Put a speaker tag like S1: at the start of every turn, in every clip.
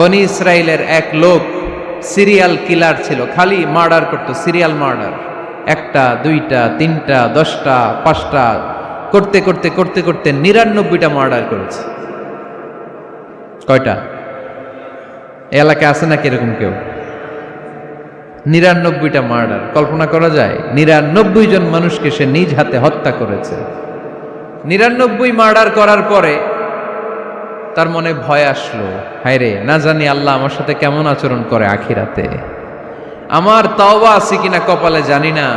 S1: বনি ইসরায়েলের এক লোক সিরিয়াল কিলার ছিল, খালি মার্ডার করতো, সিরিয়াল মার্ডার। একটা, দুইটা, তিনটা, 10টা, 5টা করতে করতে করতে করতে 99টা মার্ডার করেছে। কয়টা? এলাকায় আছে নাকি এরকম কেউ? 99টা মার্ডার। কল্পনা করা যায়? 99 জন মানুষকে সে নিজ হাতে হত্যা করেছে। 99 মার্ডার করার পরে তার মনে ভয় আসলো, হায়রে, না জানি আল্লাহ আমার সাথে কেমন আচরণ করে আখিরাতে। আমার তওবা আছে কিনা কপালে জানি না,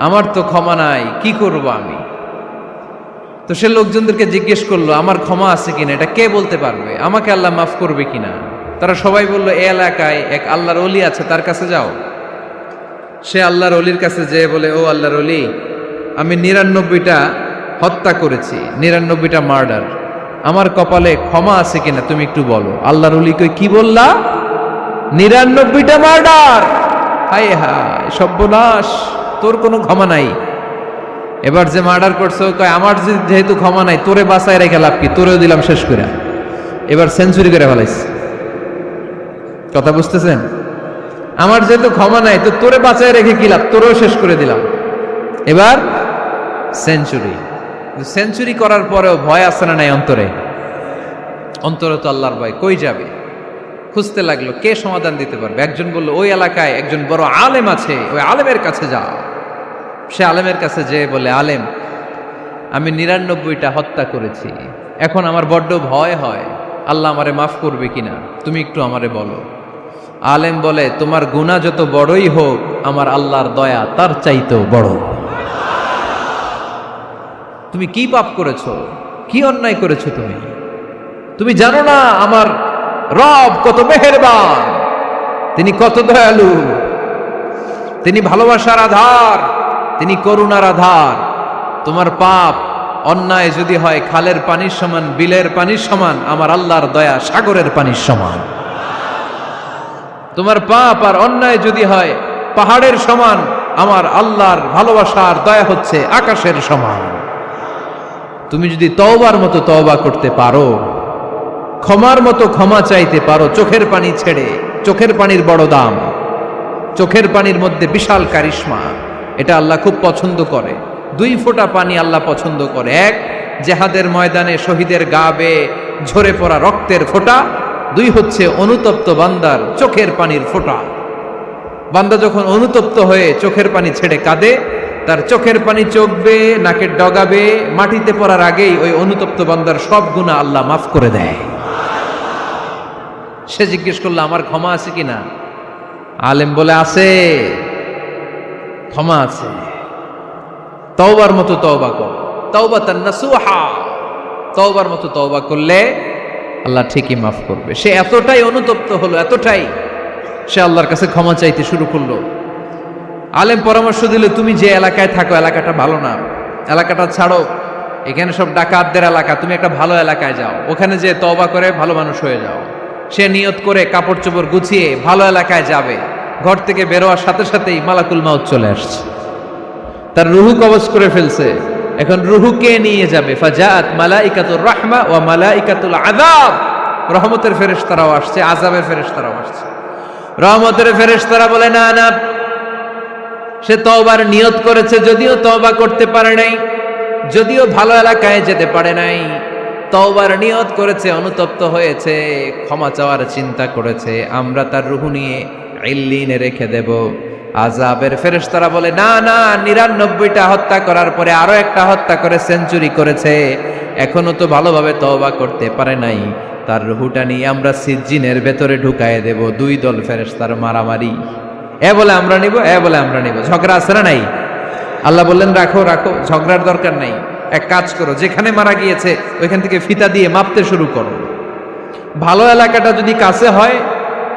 S1: আমার তো ক্ষমা নাই, কি করব আমি? তো সে লোকজনদেরকে জিজ্ঞেস করলো, আমার ক্ষমা আছে কিনা, এটা কে বলতে পারবে? আমাকে আল্লাহ মাফ করবে কিনা? তারা সবাই বলল, এই এলাকায় এক আল্লাহর ওলি আছে, তার কাছে যাও। সে আল্লাহর ওলির কাছে যেয়ে বলে, ও আল্লাহর ওলি, আমি 99টা হত্যা করেছি, 99টা মার্ডার, আমার কপালে ক্ষমা আছে কিনা তুমি একটু বলো। আল্লাহর ওলি কই, কি বললা? 99টা মার্ডার? হায় হায়, সর্বনাশ, তোর কোনো ক্ষমা নাই। এবার যে মার্ডার করছো কয়, আমার যেহেতু ক্ষমা নাই, তোরে বাঁচায় রেখে লাভ কি, তোরেও দিলাম শেষ করে। এবার সেঞ্চুরি করে ফেলাইছে। কথা বুঝতেছেন? আমার যেহেতু ক্ষমা নাই, তো তোরে বাঁচায় রেখে কি লাভ, তোরেও শেষ করে দিলাম। এবার সেঞ্চুরি। সেঞ্চুরি করার পরেও ভয় আসে না নাই অন্তরে? অন্তরে তো আল্লাহর ভয়, কই যাবে? খুঁজতে লাগলো কে সমাধান দিতে পারবে। একজন বলল, ওই এলাকায় একজন বড় আলেম আছে, ওই আলেমের কাছে যাও। সে আলেমের কাছে যেয়ে বলে, আলেম, আমি 99টা হত্যা করেছি, এখন আমার বড্ড ভয় হয়, আল্লাহ আমারে মাফ করবে কিনা, তুমি একটু আমারে বলো। আলেম বলে, তোমার গুনাহ যত বড়ই হোক, আমার আল্লাহর দয়া তার চাইতেও বড়। তুমি কি পাপ করেছো, কি অন্যায় করেছো? তুমি জানো না আমার রব কত মেহেরবান, তিনি কত দয়ালু, তিনি ভালোবাসার আধার, তিনি করুণার আধার। তোমার পাপ অন্যায় যদি হয় খালের পানির সমান, বিলের পানির সমান, আমার আল্লাহর দয়া সাগরের পানির সমান। তোমার পাপ আর অন্যায় যদি হয় পাহাড়ের সমান, আমার আল্লাহর ভালোবাসার দয়া হচ্ছে আকাশের সমান। তুমি যদি তওবার মতো তওবা করতে পারো, ক্ষমার মতো ক্ষমা চাইতে পারো, চোখের পানি ছেড়ে, চোখের পানির বড় দাম, চোখের পানির মধ্যে বিশাল কারিশমা, এটা আল্লাহ খুব পছন্দ করে। 2 ফোঁটা পানি আল্লাহ পছন্দ করে। এক, জেহাদের ময়দানে শহীদের গা বেয়ে ঝরে পড়া রক্তের ফোঁটা। 2 হচ্ছে অনুতপ্ত বান্দার চোখের পানির ফোঁটা। বান্দা যখন অনুতপ্ত হয়ে চোখের পানি ছেড়ে কাঁদে, তার চোখের পানি চোখ বেয়ে, নাকের ডগা বেয়ে মাটিতে পড়ার আগেই ওই অনুতপ্ত বান্দার সব গুনাহ আল্লাহ মাফ করে দেয়। সে জিজ্ঞেস করলো, আমার ক্ষমা আছে কিনা? আলেম বলে, আছে, ক্ষমা আছে। তওবার মতো তওবা কর, তাওবাতান নাসুহা, তওবার মতো তওবা করলে আল্লাহ ঠিকই মাফ করবে। সে এতটাই অনুতপ্ত হলো, এতটাই, সে আল্লাহর কাছে ক্ষমা চাইতে শুরু করলো। আলেম পরামর্শ দিল, তুমি যে এলাকায় থাকো এলাকাটা ভালো না, এলাকাটা ছাড়ো, এখানে সব ডাকাতদের এলাকা, তুমি একটা ভালো এলাকায় যাও, ওখানে যে তওবা করে ভালো মানুষ হয়ে যাও। সে নিয়ত করে কাপড় চোপড় গুছিয়ে ভালো এলাকায় যাবে। ঘর থেকে বেরোয়ার সাথে সাথেই মালাকুল মাউত চলে আসছে, তার রুহু কবজ করে ফেলছে। এখন রুহুকে নিয়ে যাবে। ফাজাআত মালাইকাতুর রাহমা ওয়া মালাইকাতুল আযাব, রহমতের ফেরেশতারাও আসছে, আযাবের ফেরেশতারাও আসছে। রহমতের ফেরেশতারা বলে, না না, সে তওবার নিয়ত করেছে, যদিও তওবা করতে পারে নাই, যদিও ভালো এলাকায় যেতে পারে নাই, তওবার নিয়ত করেছে, অনুতপ্ত হয়েছে, ক্ষমা চাওয়ার চিন্তা করেছে, আমরা তার রূহ নিয়ে ইল্লিনে রেখে দেব। আযাবের ফেরেশতারা বলে, না না, 99টা হত্যা করার পরে আরো একটা হত্যা করে সেঞ্চুরি করেছে, এখনো তো ভালোভাবে তওবা করতে পারে নাই, তার রূহটা নিয়ে আমরা সিজ্জিনের ভেতরে ঢুকায়ে দেব। 2 দল ফেরেশতার মারামারি, এ বলে আমরা নিব, এ বলে আমরা নিব। ঝগড়া আছে না নাই? আল্লাহ বললেন, রাখো রাখো, ঝগড়ার দরকার নাই। এক কাজ করো, যেখানে মারা গিয়েছে ওইখান থেকে ফিতা দিয়ে মাপতে শুরু করো। ভালো এলাকাটা যদি কাছে হয়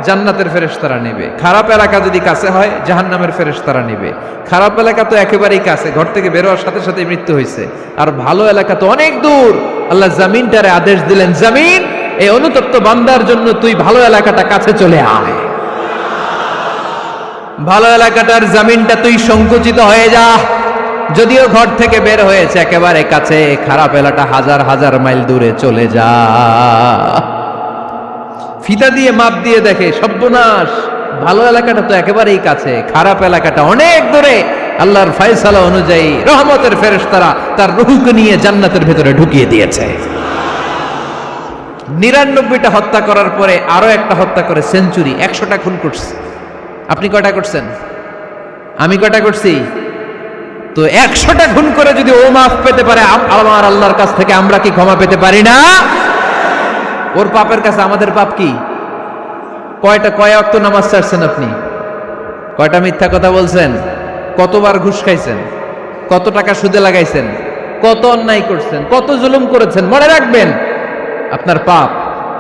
S1: জান্নাতের ফেরেশতারা নেবে, খারাপ এলাকা যদি কাছে হয় জাহান্নামের ফেরেশতারা নেবে। খারাপ এলাকা তো একেবারেই কাছে, ঘর থেকে বেরোয়ার সাথে সাথে মৃত্যু হয়েছে, আর ভালো এলাকা তো অনেক দূর। আল্লাহ জামিনটারে আদেশ দিলেন, জামিন, এই অনুতপ্ত বান্দার জন্য তুই ভালো এলাকাটা কাছে চলে আয়। ভালো এলাকাটার জামিনটা তুই সংকুচিত হয়ে যা, যদিও ঘর থেকে বের হয়েছে একেবারে কাছে, খারাপ এলাকা হাজার হাজার মাইল দূরে চলে যা। ফিতা দিয়ে মাপ দিয়ে দেখে, সর্বনাশ, ভালো এলাকাটা তো একেবারেই কাছে, খারাপ এলাকাটা অনেক দূরে। আল্লাহর ফয়সালা অনুযায়ী রহমতের ফেরেশতারা তার রূহকে নিয়ে জান্নাতের ভেতরে ঢুকিয়ে দিয়েছে। 99টা হত্যা করার পরে আরো একটা হত্যা করে সেঞ্চুরি, 100টা খুন করছে। আপনি কয়টা করছেন? আমি কয়টা করছি? তো 100টা খুন করে যদি ও মাফ পেতে পারে আমার আল্লাহর কাছ থেকে, আমরা কি ক্ষমা পেতে পারি না? ওর পাপের কাছে আমাদের পাপ কি? কয় ওয়াক্ত নামাজ ছাড়ছেন আপনি? কয়টা মিথ্যা কথা বলছেন? কতবার ঘুষ খাইছেন? কত টাকা সুদে লাগাইছেন? কত অন্যায় করছেন? কত জুলুম করেছেন? মনে রাখবেন, আপনার পাপ,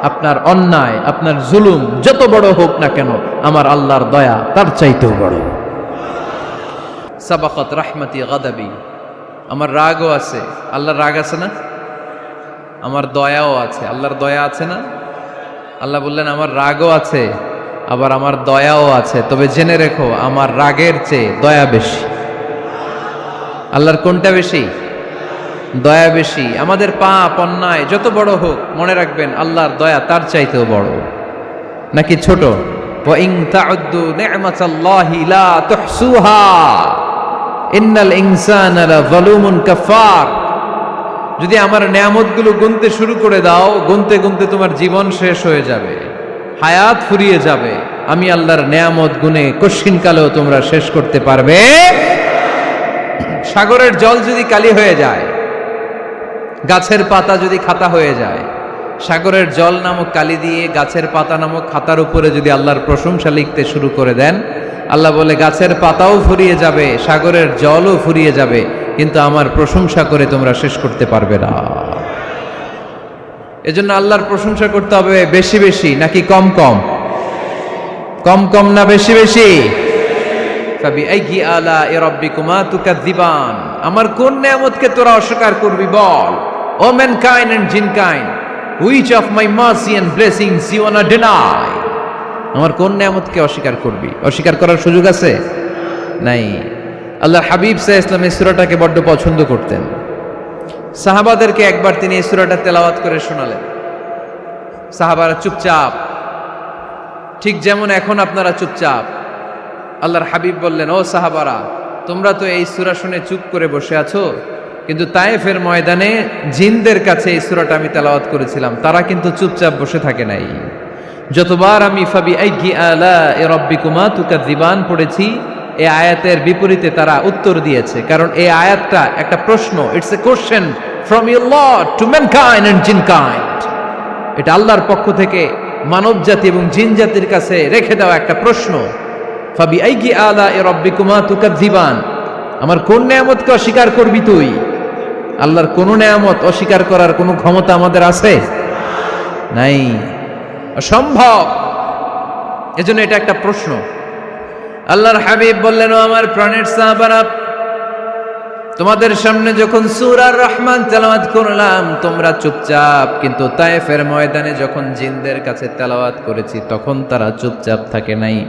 S1: আপনার অন্যায়, আপনার জুলুম যত বড় হোক না কেন, আমার আল্লাহর দয়া তার চাইতেও বড়। সাবাকাত রাহমাতি গাদাবি, আমার রাগও আছে, আল্লাহর রাগ আছে না? আমার দয়াও আছে, আল্লাহর দয়া আছে না? আল্লাহ বললেন আমার রাগও আছে, আবার আমার দয়াও আছে, তবে জেনে রেখো আমার রাগের চেয়ে দয়া বেশি। আল্লাহর কোনটা বেশি? দয়া বেশি। আমাদের পাপ অন্যায় যত বড় হোক, মনে রাখবেন আল্লাহর দয়া তার চাইতেও বড়। নাকি ছোট? ওয়া ইন তাউদ্দু নি'মাতাল্লাহি লা তুহসুহা ইন্নাল ইনসানা লাযালুমুন কাফার। যদি আমার নেয়ামতগুলো গুনতে শুরু করে দাও, গুনতে গুনতে তোমার জীবন শেষ হয়ে যাবে, হায়াত ফুরিয়ে যাবে। আমি আল্লাহর নেয়ামত গুনে কশিনকালেও তোমরা শেষ করতে পারবে। সাগরের জল যদি কালি হয়ে যায়, গাছের পাতা যদি খাতা হয়ে যায়, সাগরের জল নামক কালি দিয়ে গাছের পাতা নামক খাতার উপরে যদি আল্লাহর প্রশংসা লিখতে শুরু করে দেন, আল্লাহ বলে গাছের পাতাও ফুরিয়ে যাবে, সাগরের জলও ফুরিয়ে যাবে, কিন্তু আমার প্রশংসা করে তোমরা শেষ করতে পারবে না। এজন্য আল্লাহর প্রশংসা করতে হবে বেশি বেশি নাকি কম কম? কম কম না বেশি বেশি? ফাবিআইয়ি আলাኢ রাব্বিকুমা তুকাযযিবান, আমার কোন নেয়ামতকে তোরা অস্বীকার করবি বল। O mankind and jinnkind, which of my mercy and blessings you want to deny? আমার কোন নেয়ামতকে অস্বীকার করবি? অস্বীকার করার সুযোগ আছে? নাই। আল্লাহর হাবিব সাল্লাল্লাহু আলাইহি ওয়াসাল্লাম এই সূরাটাকে বড্ড পছন্দ করতেন। সাহাবাদেরকে একবার তিনি এই সূরাটা তেলাওয়াত করে শোনালেন। সাহাবারা চুপচাপ, ঠিক যেমন এখন আপনারা চুপচাপ। আল্লাহর হাবিব বললেন, ও সাহাবারা, তোমরা তো এই সূরা শুনে চুপ করে বসে আছো, কিন্তু তায়েফের ময়দানে জিনদের কাছে এই সূরাটা আমি তেলাওয়াত করেছিলাম, তারা কিন্তু চুপচাপ বসে থাকে নাই। যতবার আমি ফাবিআইয়ি আলাኢ রাব্বিকুমা তুকাযযিবান পড়েছি, এই আয়াতের বিপরীতে তারা উত্তর দিয়েছে, কারণ এই আয়াতটা একটা প্রশ্ন। It's a question from your Lord to mankind and jinnkind. এটা আল্লাহর পক্ষ থেকে মানব জাতি এবং জিন জাতির কাছে রেখে দেওয়া একটা প্রশ্ন। ফাবিআইয়ি আলাኢ রাব্বিকুমা তুকাযযিবান, আমার কোন নেয়ামতকে অস্বীকার করবি তুই? আল্লাহর কোন নেয়ামত অস্বীকার করার কোনো ক্ষমতা আমাদের আছে? নাই, অসম্ভব। এজন্য এটা একটা প্রশ্ন। আল্লাহর হাবিব বললেন, ও আমার প্রাণের সাহাবারা, তোমাদের সামনে যখন সূরা রহমান তেলাওয়াত করলাম তোমরা চুপচাপ, কিন্তু তায়েফের ময়দানে যখন জিনদের কাছে তেলাওয়াত করেছি তখন তারা চুপচাপ থাকে নাই।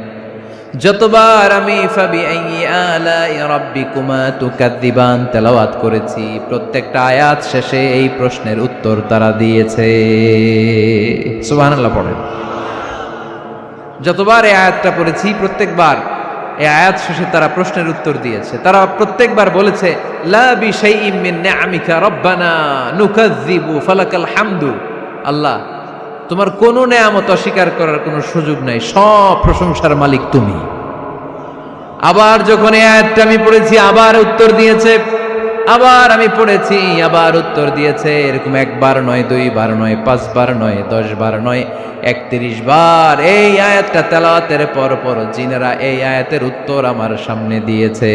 S1: যতবার আমি ফাবিআইয়ি আলাই রাব্বিকুমা তুকাযযিবান তেলাওয়াত করেছি, প্রত্যেকটা আয়াত শেষে এই প্রশ্নের উত্তর তারা দিয়েছে। সুবহানাল্লাহ পড়েন। যতবার এই আয়াতটা পড়েছি প্রত্যেকবার এই আয়াত শেষে তারা প্রশ্নের উত্তর দিয়েছে। তারা প্রত্যেকবার বলেছে, লা বিশাইইম মিন নিআমিকা রাব্বানা নুকাযযিবু ফালাকাল হামদু। আল্লাহ, তোমার কোনো নেয়ামত অস্বীকার করার কোনো সুযোগ নাই, সব প্রশংসার মালিক তুমি। আবার যখন এই আয়াতটা আমি পড়েছি আবার উত্তর দিয়েছে, আবার আমি পড়েছি আবার উত্তর দিয়েছে। এরকম একবার নয়, দুইবার নয়, 5 বার নয়, 10 বার নয়, 31 বার এই আয়াতটা তেলাওয়াতের পর পর জিনেরা এই আয়াতের উত্তর আমার সামনে দিয়েছে।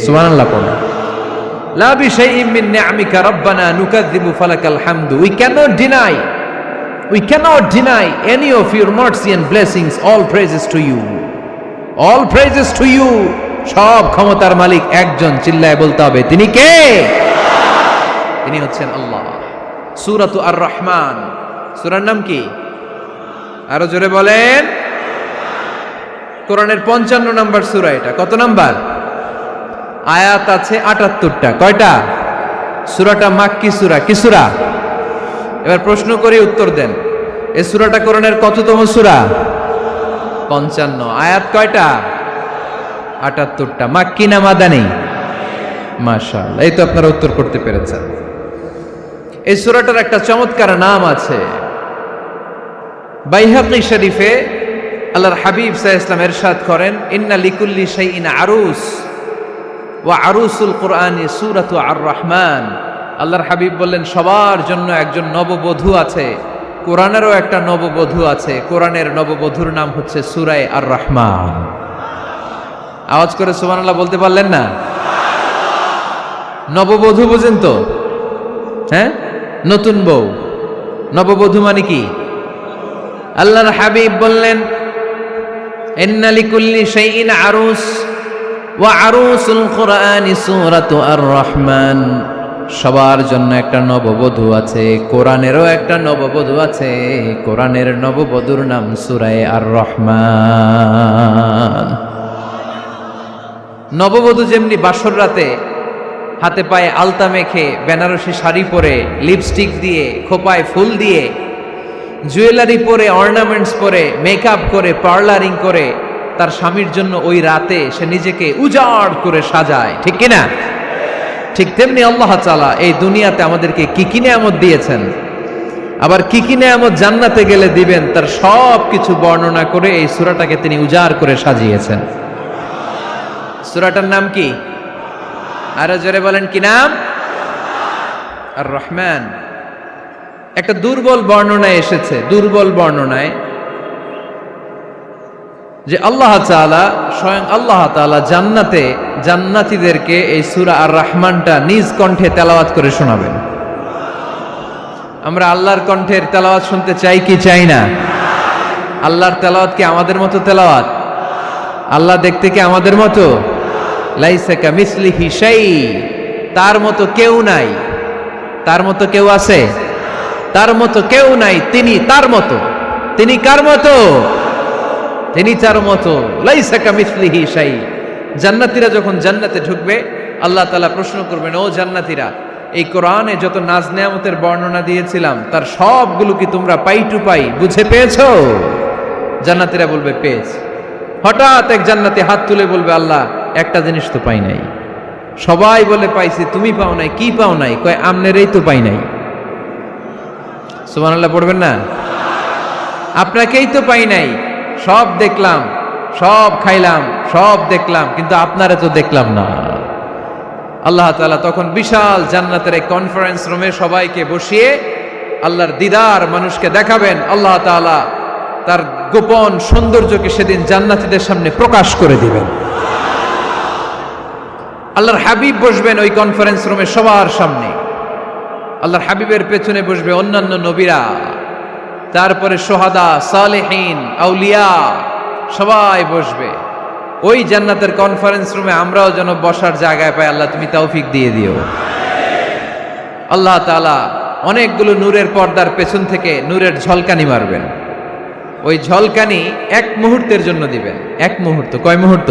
S1: সুবহানাল্লাহ পড়ো। লা বিশাইইম মিন নিআমিকা রাব্বানা নুকাযযিবু ফালাকাল হামদু। We cannot deny any of your mercy and blessings. All praises to you. All praises to you. সব ক্ষমতার মালিক একজন, চিল্লায় বলতে হবে, তিনি কে? তিনি হচ্ছেন আল্লাহ। সূরাতু আর রহমান, সূরার নাম কি? আরো জোরে বলেন। কোরআনের 55 নম্বর সূরা এটা। কত নাম্বার? আয়াত আছে 78টা। কয়টা? সূরাটা মাক্কি সূরা। কি সূরা? এবার প্রশ্ন করে উত্তর দেন। এই সূরাটা কোরআনের কততম সূরা? 55। আয়াত কয়টা? 78টা। মাক্কি না মাদানী? মাশাআল্লাহ, এই তো আপনারা উত্তর করতে পেরেছেন। এই সূরাটার একটা চমৎকার নাম আছে। বাইহাকী শরীফে আল্লাহর হাবিব সাল্লাল্লাহু আলাইহি ওয়াসাল্লাম ইরশাদ করেন, ইন্না লিকুল্লি শাইইন আরুস ওয়া আরুসুল কুরআনি সূরাতু আর-রাহমান। আল্লাহর হাবিব বললেন, সবার জন্য একজন নববধূ আছে, কোরআনেরও একটা নববধূ আছে। কোরআনের নববধূর নাম হচ্ছে সূরা আর-রাহমান। আওয়াজ করে সুবহানাল্লাহ বলতে পারলেন না? নববধূ বুঝেন তো? হ্যাঁ, নতুন বউ। নববধূ মানে কি? আল্লাহর হাবিব বললেন, ইন্না লিকুল্লি শাইইন আরুস ওয়া আরুসুল কুরআনি সূরাতু আর-রাহমান। সবার জন্য একটা নববধূ আছে, কোরআনেরও একটা নববধূ আছে। কোরআনের নববধূর নাম সূরা আর-রাহমান। নববধূ যেমনি বাসর রাতে হাতে পায়ে আলতা মেখে, বেনারসি শাড়ি পরে, লিপস্টিক দিয়ে, খোপায় ফুল দিয়ে, জুয়েলারি পরে, অর্নামেন্টস পরে, মেকআপ করে, পার্লারিং করে তার স্বামীর জন্য ওই রাতে সে নিজেকে উজাড় করে সাজায়, ঠিক কিনা? ঠিক তেমনি আল্লাহ তাআলা এই দুনিয়াতে আমাদেরকে কি কি নেয়ামত দিয়েছেন, আবার কি কি নেয়ামত জান্নাতে গেলে দিবেন, তার সব কিছু বর্ণনা করে এই সূরাটাকে তিনি উজাড় করে সাজিয়েছেন। সূরাটার নাম কি? আরো জোরে বলেন, কি নাম? আর-রাহমান। একটা দুর্বল বর্ণনায় এসেছে, দুর্বল বর্ণনায়, যে আল্লাহ তাআলা, স্বয়ং আল্লাহ তাআলা জান্নাতে জান্নাতীদেরকে এই সূরা আর-রাহমানটা নিজ কণ্ঠে তেলাওয়াত করে শোনাবেন। আমরা আল্লাহর কণ্ঠের তেলাওয়াত শুনতে চাই কি চাই না? আল্লাহর তেলাওয়াত কি আমাদের মতো তেলাওয়াত? আল্লাহ দেখতে কি আমাদের মতো? লাইসা কামিসলিহি শাই, তার মতো কেউ নাই। তার মতো কেউ আছে? তার মতো কেউ নাই। তিনি তার মতো। তিনি কার মতো? তিনি তার মতো। লাইসা কামিসলিহি শাই। জান্নাতীরা যখন জান্নাতে ঢুকবে, আল্লাহ তাআলা প্রশ্ন করবেন, ও জান্নাতীরা, এই কোরআনে যত নাজ নেয়ামতের বর্ণনা দিয়েছিলাম তার সবগুলো কি তোমরা পাই টু পাই বুঝে পেয়েছো? জান্নাতীরা বলবে পেয়েছি। হঠাৎ এক জান্নাতি হাত তুলে বলবে, আল্লাহ একটা জিনিস তো পাই নাই। সবাই বলে পাইছি, তুমি পাও নাই। কি পাও নাই? কয় আমনেরই তো পাই নাই। সুবহানাল্লাহ পড়বেন না? আপনাকেই তো পাই নাই। সব দেখলাম, সব খাইলাম, সব দেখলাম, কিন্তু আপনারে তো দেখলাম না। আল্লাহ তাআলা তখন বিশাল জান্নাতের এক কনফারেন্স রুমে সবাইকে বসিয়ে আল্লাহর দিদার মানুষকে দেখাবেন। আল্লাহ তাআলা তার গোপন সৌন্দর্যকে সেদিন জান্নাতীদের সামনে প্রকাশ করে দিবেন। আল্লাহর হাবিব বসবেন ওই কনফারেন্স রুমে সবার সামনে। আল্লাহর হাবিবের পেছনে বসবে অন্যান্য নবীরা, তারপরে সোহাদা, সালেহীন, আউলিয়া সবাই বসবে ওই জান্নাতের কনফারেন্স রুমে। আমরাও যেন বসার জায়গায় পাই, আল্লাহ তুমি তৌফিক দিয়ে দিও। আল্লাহ তাআলা অনেকগুলো নূরের পর্দার পেছন থেকে নূরের ঝলকানি মারবেন। ওই ঝলকানি এক মুহূর্তের জন্য দিবেন। এক মুহূর্ত। কয় মুহূর্ত?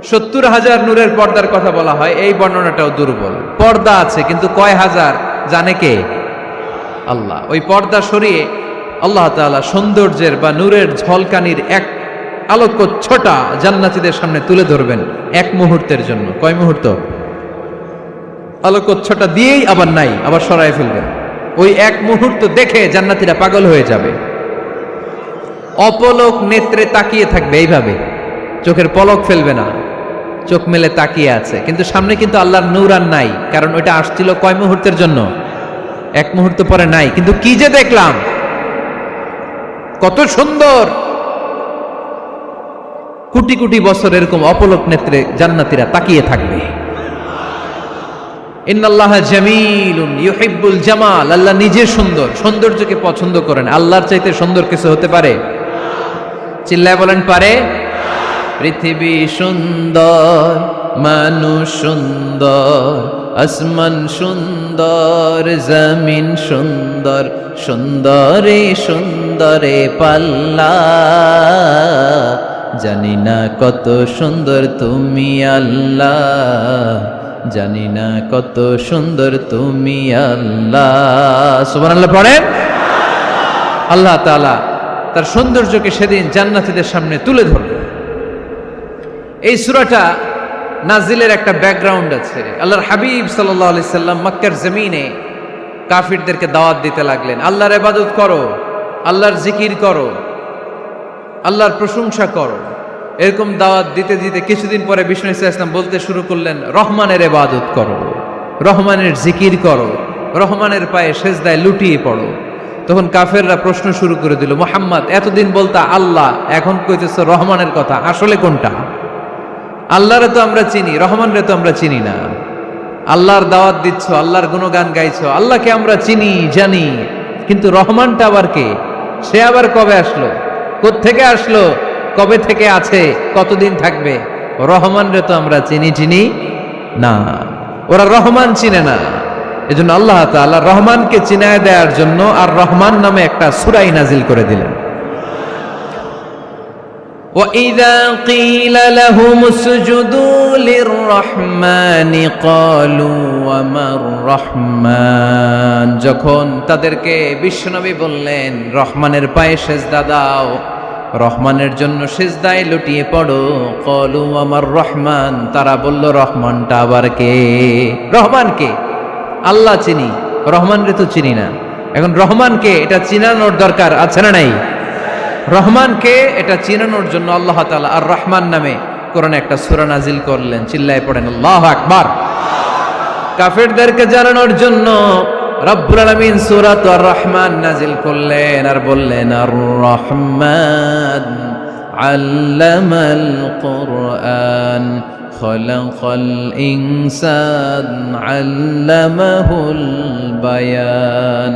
S1: 70,000 নূরের পর্দার কথা বলা হয়, এই বর্ণনাটাও দুর্বল। পর্দা আছে কিন্তু কয় হাজার জানে কে? আল্লাহ। ওই পর্দা সরিয়ে আল্লাহ তাআলা সৌন্দর্যের বা নূরের ঝলকানির এক আলোকচ্ছটা জান্নাতীদের সামনে তুলে ধরবেন এক মুহূর্তের জন্য। কয় মুহূর্ত? আলোকচ্ছটা দিয়েই আবার নাই, আবার সরায় ফেলবেন। ওই এক মুহূর্ত দেখে জান্নাতীরা পাগল হয়ে যাবে, অপলক নেত্রে তাকিয়ে থাকবে এইভাবে, চোখের পলক ফেলবে না, চোখ মেলে তাকিয়ে আছে। কিন্তু সামনে কিন্তু আল্লাহর নূর আর নাই, কারণ ওইটা আসছিল কয় মুহূর্তের জন্য? এক মুহূর্ত পরে নাই। কিন্তু কি যে দেখলাম, কত সুন্দর! কোটি কোটি বছর এরকম অপলক নেত্রে জান্নাতীরা তাকিয়ে থাকবে। ইন্নাল্লাহা জামিলুন ইউহিব্বুল জামাল। আল্লাহ নিজে সুন্দর, সৌন্দর্যকে পছন্দ করেন। আল্লাহর চাইতে সুন্দর কিছু হতে পারে? চিল্লায় বলেন, পারে? পৃথিবী সুন্দর, মানুষ সুন্দর, আসমান সুন্দর, জমিন সুন্দর, সুন্দরে সুন্দরে পাল্লা। জানি না কত সুন্দর তুমি আল্লাহ, জানি না কত সুন্দর তুমি আল্লাহ। সুবহানাল্লাহ পড়েন। আল্লাহ তাআলা তার সৌন্দর্যকে সেদিন জান্নাতীদের সামনে তুলে ধরবেন। এই সূরাটা নাজিলের একটা ব্যাকগ্রাউন্ড আছে। আল্লাহর হাবিব সাল্লাল্লাহু আলাইহি সাল্লাম মক্কার জমিনে কাফিরদেরকে দাওয়াত দিতে লাগলেন, আল্লাহর ইবাদত করো, আল্লাহর জিকির করো, আল্লাহর প্রশংসা করো। এরকম দাওয়াত দিতে দিতে কিছুদিন পরে বিষ্ণু ইসলাম বলতে শুরু করলেন, রহমানের ইবাদত করো, রহমানের জিকির করো, রহমানের পায়ে সেজদায় লুটিয়ে পড়ো। তখন কাফেররা প্রশ্ন শুরু করে দিল, মুহাম্মদ এতদিন বলতা আল্লাহ, এখন কইতেছো রহমানের কথা, আসলে কোনটা? আল্লাহরে তো আমরা চিনি, রহমানরে তো আমরা চিনি না। আল্লাহর দাওয়াত দিচ্ছ, আল্লাহর গুণগান গাইছো, আল্লাহকে আমরা চিনি জানি, কিন্তু রহমানটা আবার কে? সে আবার কবে আসলো, কোত্থেকে আসলো, কবে থেকে আছে, কতদিন থাকবে? রহমানরে তো আমরা চিনি না। ওরা রহমান চিনে না। এজন্য আল্লাহ তাআলা রহমানকে চিনায় দেওয়ার জন্য আর রহমান নামে একটা সূরা নাজিল করে দিলেন। وَإِذَا قِيلَ لَهُمُ اسْجُدُوا لِلرَّحْمَنِ قَالُوا وَمَا الرَّحْمَنُ, যখন তাদেরকে বিশ্বনবী বললেন রহমানের পায়ে সেজদা দাও, রহমানের জন্য সেজদায় লুটিয়ে পড়ো, ক্বালু আমার রহমান, তারা বলল রহমানটা আবার কে? রহমান কে? আল্লাহ চিনি, রহমানরে তো চিনি না। এখন রহমানকে এটা চিনানোর দরকার আছে না নাই? রহমানকে এটা চিনানোর জন্য আল্লাহ তাআলা আর রহমান নামে কোরআনে একটা সূরা নাজিল করলেন। চিল্লায় পড়েন আল্লাহু আকবার। কাফেরদেরকে জানানোর জন্য রব্বুল আলামিন সূরাত আর রহমান নাজিল করলেন আর বললেন, আর রহমান আল্লামাল কুরআন খলাকাল ইনসান আল্লামাহুল বায়ান।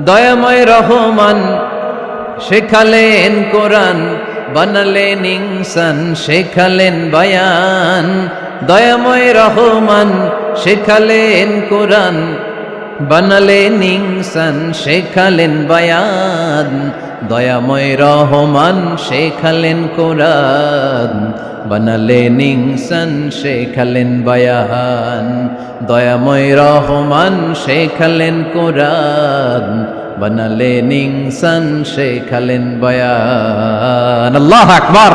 S1: দয়াময় রহমান শেখালেন কোরআন, বানালেন ইনসান শেখালেন বায়ান। দয়াময় রহমান শেখালেন কোরআন, বানালেন ইনসান শেখালেন বায়ান। দয়াময় রহমান শেখালেন কোরআন, বানালেন ইনসান শেখালেন বায়ান। দয়াময় রহমান শেখালেন কোরআন, বানালেন ইনসান শেখালেন বায়ান। আল্লাহু আকবার।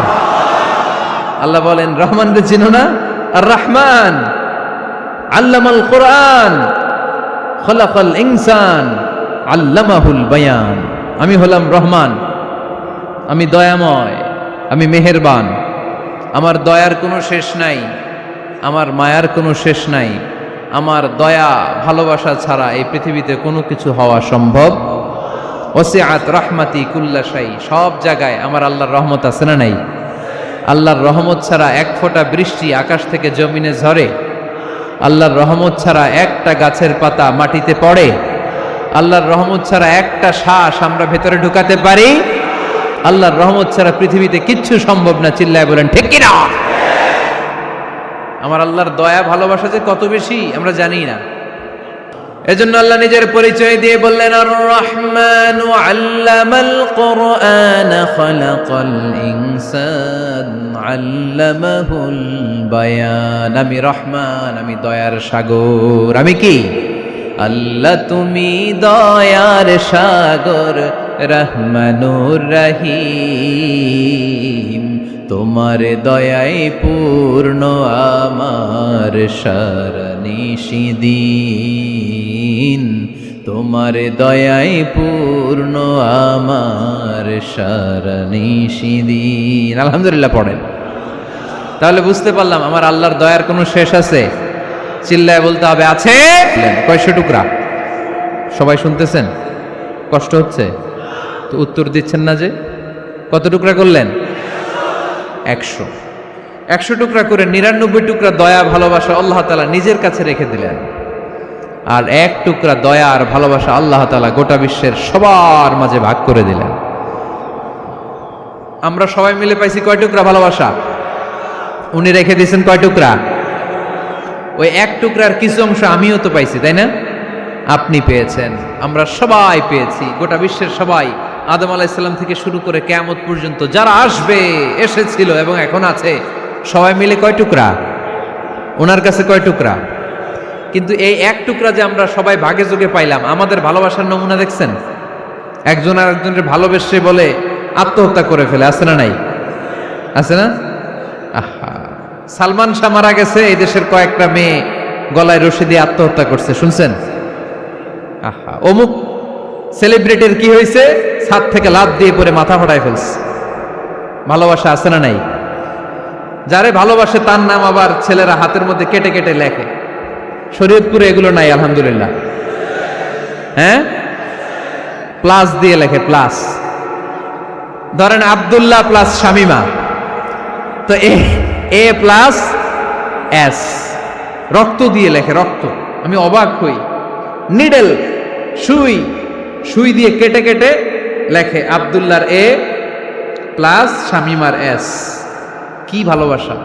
S1: আল্লাহ বলেন রহমানকে চিনো না? আর রহমান আল্লামাল কোরআন খলাকাল ইনসান আল্লামাহুল বায়ান। আমি হলাম রহমান, আমি দয়াময়, আমি মেহেরবান। আমার দয়ার কোনো শেষ নাই, আমার মায়ার কোনো শেষ নাই। আমার দয়া ভালোবাসা ছাড়া এই পৃথিবীতে কোনো কিছু হওয়া সম্ভব। ওসিআত রাহমাতি কুল্লা শাই, সব জায়গায় আমার আল্লাহর রহমত আছে না নাই? আল্লাহর রহমত ছাড়া এক ফোঁটা বৃষ্টি আকাশ থেকে জমিনে ঝরে? আল্লাহর রহমত ছাড়া একটা গাছের পাতা মাটিতে পড়ে? আল্লাহর রহমত ছাড়া একটা শ্বাস আমরা ভেতরে ঢুকাতে পারি? আল্লাহর রহমত ছাড়া পৃথিবীতে কিচ্ছু সম্ভব না। চিল্লায় বলেন ঠিক কি না? আমার আল্লাহর দয়া ভালোবাসা যে কত বেশি আমরা জানি না। এজন্য আল্লাহ নিজের পরিচয় দিয়ে বললেন, আর রহমানু আল্লামাল কুরআন খলাকাল ইনসান আল্লামাহুল বায়ান। আমি রহমান, আমি দয়ার সাগর। আমি কি? আল্লাহ তুমি দয়ার সাগর, রহমানুর রহিম। তোমার দয়ায় পূর্ণ আমার সারানিশিদিন। তোমার দয়ায় পূর্ণ আমার সারানিশিদিন। আলহামদুলিল্লাহ পড়েন। তাহলে বুঝতে পারলাম আমার আল্লাহর দয়ার কোনো শেষ আছে? চিল্লায় বলতে হবে আছে। কয়শো টুকরা? সবাই শুনতেছেন? কষ্ট হচ্ছে তো উত্তর দিচ্ছেন না যে? কত টুকরা করলেন? 100। 100 টুকরা করে 99 টুকরা দয়া ভালোবাসা আল্লাহ তাআলা নিজের কাছে রেখে দিলেন, আর 1 টুকরা দয়া আর ভালোবাসা আল্লাহ তাআলা গোটা বিশ্বের সবার মাঝে ভাগ করে দিলেন। আমরা সবাই মিলে পাইছি কয় টুকরা ভালোবাসা? উনি রেখে দিয়েছেন কয় টুকরা? ওই 1 টুকরার কিছু অংশ আমিও তো পাইছি, তাই না? আপনি পেয়েছেন, আমরা সবাই পেয়েছি, গোটা বিশ্বের সবাই, আদম আলাইহিস সালাম থেকে শুরু করে কিয়ামত পর্যন্ত যারা আসবে, এসেছিল এবং এখন আছে, সবাই মিলে কয় টুকরা? ওনার কাছে কয় টুকরা? কিন্তু এই 1 টুকরা যে আমরা সবাই ভাগে যোগে পাইলাম, আমাদের ভালোবাসার নমুনা দেখছেন? একজন আর একজনের ভালোবেসে বলে আত্মহত্যা করে ফেলে, আছে না নাই? আছে না? আহা, সালমান শাহ মারা গেছে, এই দেশের কয়েকটা মেয়ে গলায় রশি দিয়ে আত্মহত্যা করছে, শুনছেন? আহা, অমুক সেলিব্রিটির কি হয়েছে, ছাদ থেকে লাফ দিয়ে পরে মাথা ফাটায় ফেলছে। ভালোবাসা আছে না নাই? যারে ভালোবাসে তার নাম আবার ছেলেরা হাতের মধ্যে কেটে কেটে লেখে। শরীয়তপুরে এগুলো নাই আলহামদুলিল্লাহ। হ্যাঁ, প্লাস দিয়ে লেখে, প্লাস। ধরেন আব্দুল্লাহ প্লাস শামিমা, তো এ প্লাস এস, রক্ত দিয়ে লেখে, রক্ত। আমি অবাক হই, নিডেল, সুই, সুই দিয়ে কেটে কেটে লেখে আব্দুল্লাহর এ প্লাস শামিমার এস। কি ভালোবাসা!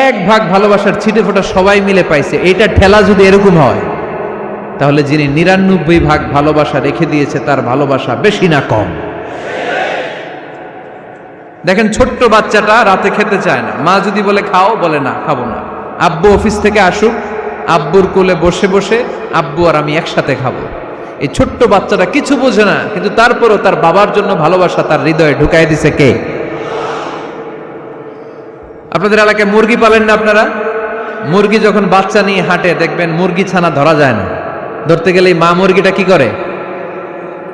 S1: এক ভাগ ভালোবাসার ছিটে ফোটা সবাই মিলে পাইছে। এটা ঠেলা যদি এরকম হয়, তাহলে যিনি ৯৯ ভাগ ভালোবাসা রেখে দিয়েছে তার ভালোবাসা বেশি না কম? দেখেন, ছোট্ট বাচ্চাটা রাতে খেতে চায় না, মা যদি বলে খাও, বলে না, খাবো না। আব্বু অফিস থেকে আসুক, আব্বুর কোলে বসে বসে আব্বু আর আমি একসাথে খাবো। এই ছোট্ট বাচ্চাটা কিছু বোঝে না, কিন্তু তারপরও তার বাবার জন্য ভালোবাসা তার হৃদয়ে ঢুকাই দিছে কে? আপনাদের এলাকায় মুরগি পালেন না আপনারা? মুরগি যখন বাচ্চা নিয়ে হাঁটে, দেখবেন মুরগি ছানা ধরা যায় না, ধরতে গেলে মা মুরগিটা কি করে?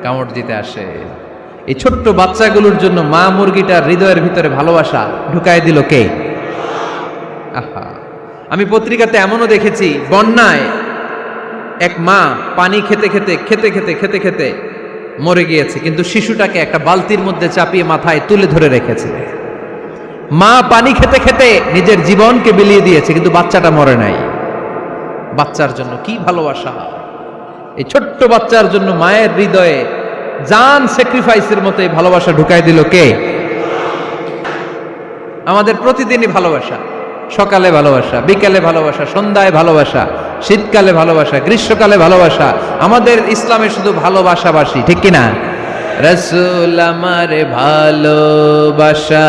S1: কামড় দিতে আসে। এই ছোট্ট বাচ্চাগুলোর জন্য মা মুরগিটার হৃদয়ের ভিতরে ভালোবাসা ঢুকাই দিল কে? আহা, আমি পত্রিকাতে এমনও দেখেছি, বন্যায় এক মা পানি খেতে খেতে খেতে খেতে খেতে খেতে মরে গিয়েছে, কিন্তু শিশুটাকে একটা বালতির মধ্যে চাপিয়ে মাথায় তুলে ধরে রেখেছে। মা পানি খেতে খেতে নিজের জীবনকে বিলিয়ে দিয়েছে, কিন্তু বাচ্চাটা মরে নাই। বাচ্চার জন্য কি ভালোবাসা! এই ছোট্ট বাচ্চার জন্য মায়ের হৃদয়ে জান স্যাক্রিফাইসের মতো এই ভালোবাসা ঢুকাই দিল কে? আমাদের প্রতিদিনই ভালোবাসা, সকালে ভালোবাসা, বিকালে ভালোবাসা, সন্ধ্যায় ভালোবাসা, শীতকালে ভালোবাসা, গ্রীষ্মকালে ভালোবাসা। আমাদের ইসলামে শুধু ভালোবাসাবাসী, ঠিক কিনা? রাসূল আমার ভালোবাসা,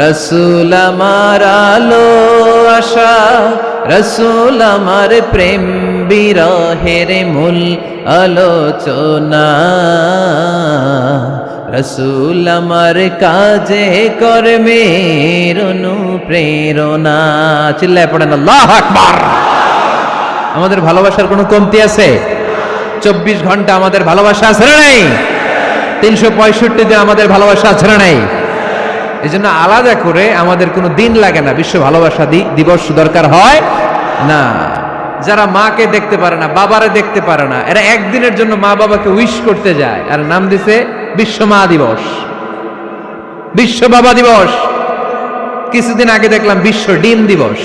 S1: রাসূল আমার আলো আশা, রাসূল আমার প্রেম বিরহের মূল আলোচনা, রাসূল আমার কাজে কর্মের অনুপ্রেরণা। চিল্লায় পড়েন আল্লাহু আকবার। আমাদের ভালোবাসার কোনো কমতি আছে? 24 ঘন্টা আমাদের ভালোবাসা আছে না নাই? 365 দিন আমাদের ভালোবাসা আছে না নাই? এই জন্য আলাদা করে আমাদের কোনো দিন লাগে না, বিশ্ব ভালোবাসা দিবস দরকার হয় না। যারা মাকে দেখতে পারে না, বাবারে দেখতে পারে না, এরা একদিনের জন্য মা বাবাকে উইশ করতে যায়, আর নাম দিছে বিশ্ব মা দিবস, বিশ্ব বাবা দিবস। কিছুদিন আগে দেখলাম বিশ্ব ডিম দিবস।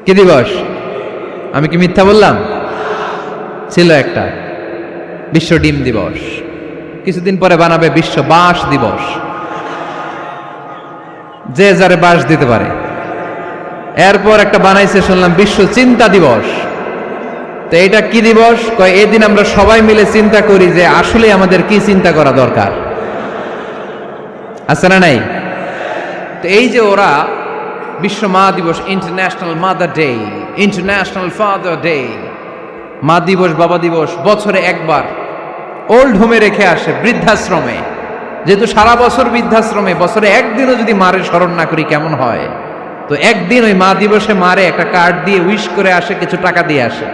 S1: কি দিবস? আমি কি মিথ্যা বললাম? ছিল একটা বিশ্ব ডিম দিবস। কিছুদিন পরে বানাবে বিশ্ব বাঁশ দিবস, যে যারে বাঁশ দিতে পারে। এরপর একটা বানাইছে শুনলাম বিশ্ব চিন্তা দিবস। তো এটা কি দিবস? কয় এদিন আমরা সবাই মিলে চিন্তা করি যে আসলে আমাদের কি চিন্তা করা দরকার, আছে না নাই? তো এই যে ওরা বিশ্ব মা দিবস, international mother day, international father day, মা দিবস, বাবা দিবস বছরে একবার ওল্ড হোমে রেখে আসে, বৃদ্ধাশ্রমে। যেহেতু সারা বছর বৃদ্ধাশ্রমে, বছরে একদিনও যদি মারে স্মরণ না করি কেমন হয়? তো একদিন ওই মা দিবসে মারে একটা কার্ড দিয়ে উইশ করে আসে, কিছু টাকা দিয়ে আসে।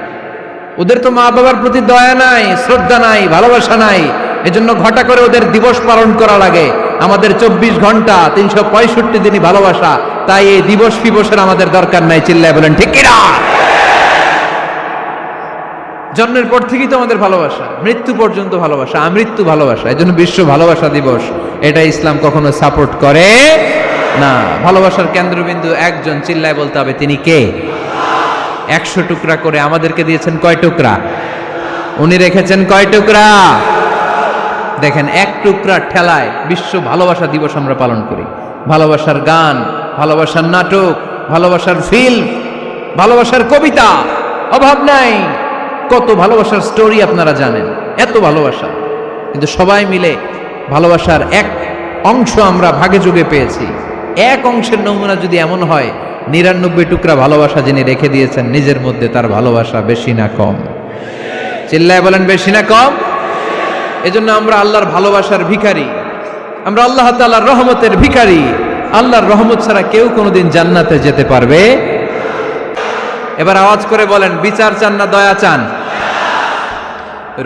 S1: ওদের তো মা বাবার প্রতি দয়া নাই, শ্রদ্ধা নাই, ভালোবাসা নাই, এজন্য ঘটা করে ওদের দিবস পালন করা লাগে। আমাদের 24 ঘন্টা 365 দিনই ভালোবাসা, তাই এই দিবস ফিবসের আমাদের দরকার নাই। চিল্লায় বলেন ঠিক কিনা? জন্মের পর থেকেই তো আমাদের ভালোবাসা, মৃত্যু পর্যন্ত ভালোবাসা, আমৃত্যু ভালোবাসা। এই জন্য বিশ্ব ভালোবাসা দিবস, এটা ইসলাম কখনো সাপোর্ট করে না। ভালোবাসার কেন্দ্রবিন্দু একজন, চিল্লায় বলতে হবে তিনি কে? 100 টুকরা করে আমাদেরকে দিয়েছেন কয় টুকরা? উনি রেখেছেন কয় টুকরা? দেখেন, এক টুকরা ঠেলায় বিশ্ব ভালোবাসা দিবস আমরা পালন করি। ভালোবাসার গান, ভালোবাসার নাটক, ভালোবাসার ফিল্ম, ভালোবাসার কবিতা, অভাব নাই। কত ভালোবাসার স্টোরি আপনারা জানেন, এত ভালোবাসা। কিন্তু সবাই মিলে ভালোবাসার এক অংশ আমরা ভাগে যোগে পেয়েছি। এক অংশের নমুনা যদি এমন হয়, 99 টুকরা ভালোবাসা যিনি রেখে দিয়েছেন নিজের মধ্যে, তার ভালোবাসা বেশি না কম? চিল্লায় বলেন বেশি না কম? এজন্য আমরা আল্লাহর ভালোবাসার ভিখারি, আমরা আল্লাহ তাআলার রহমতের ভিখারি। আল্লাহর রহমত ছাড়া কেউ কোনোদিন জান্নাতে যেতে পারবে। এবার আওয়াজ করে বলেন, বিচার চান না দয়া চান?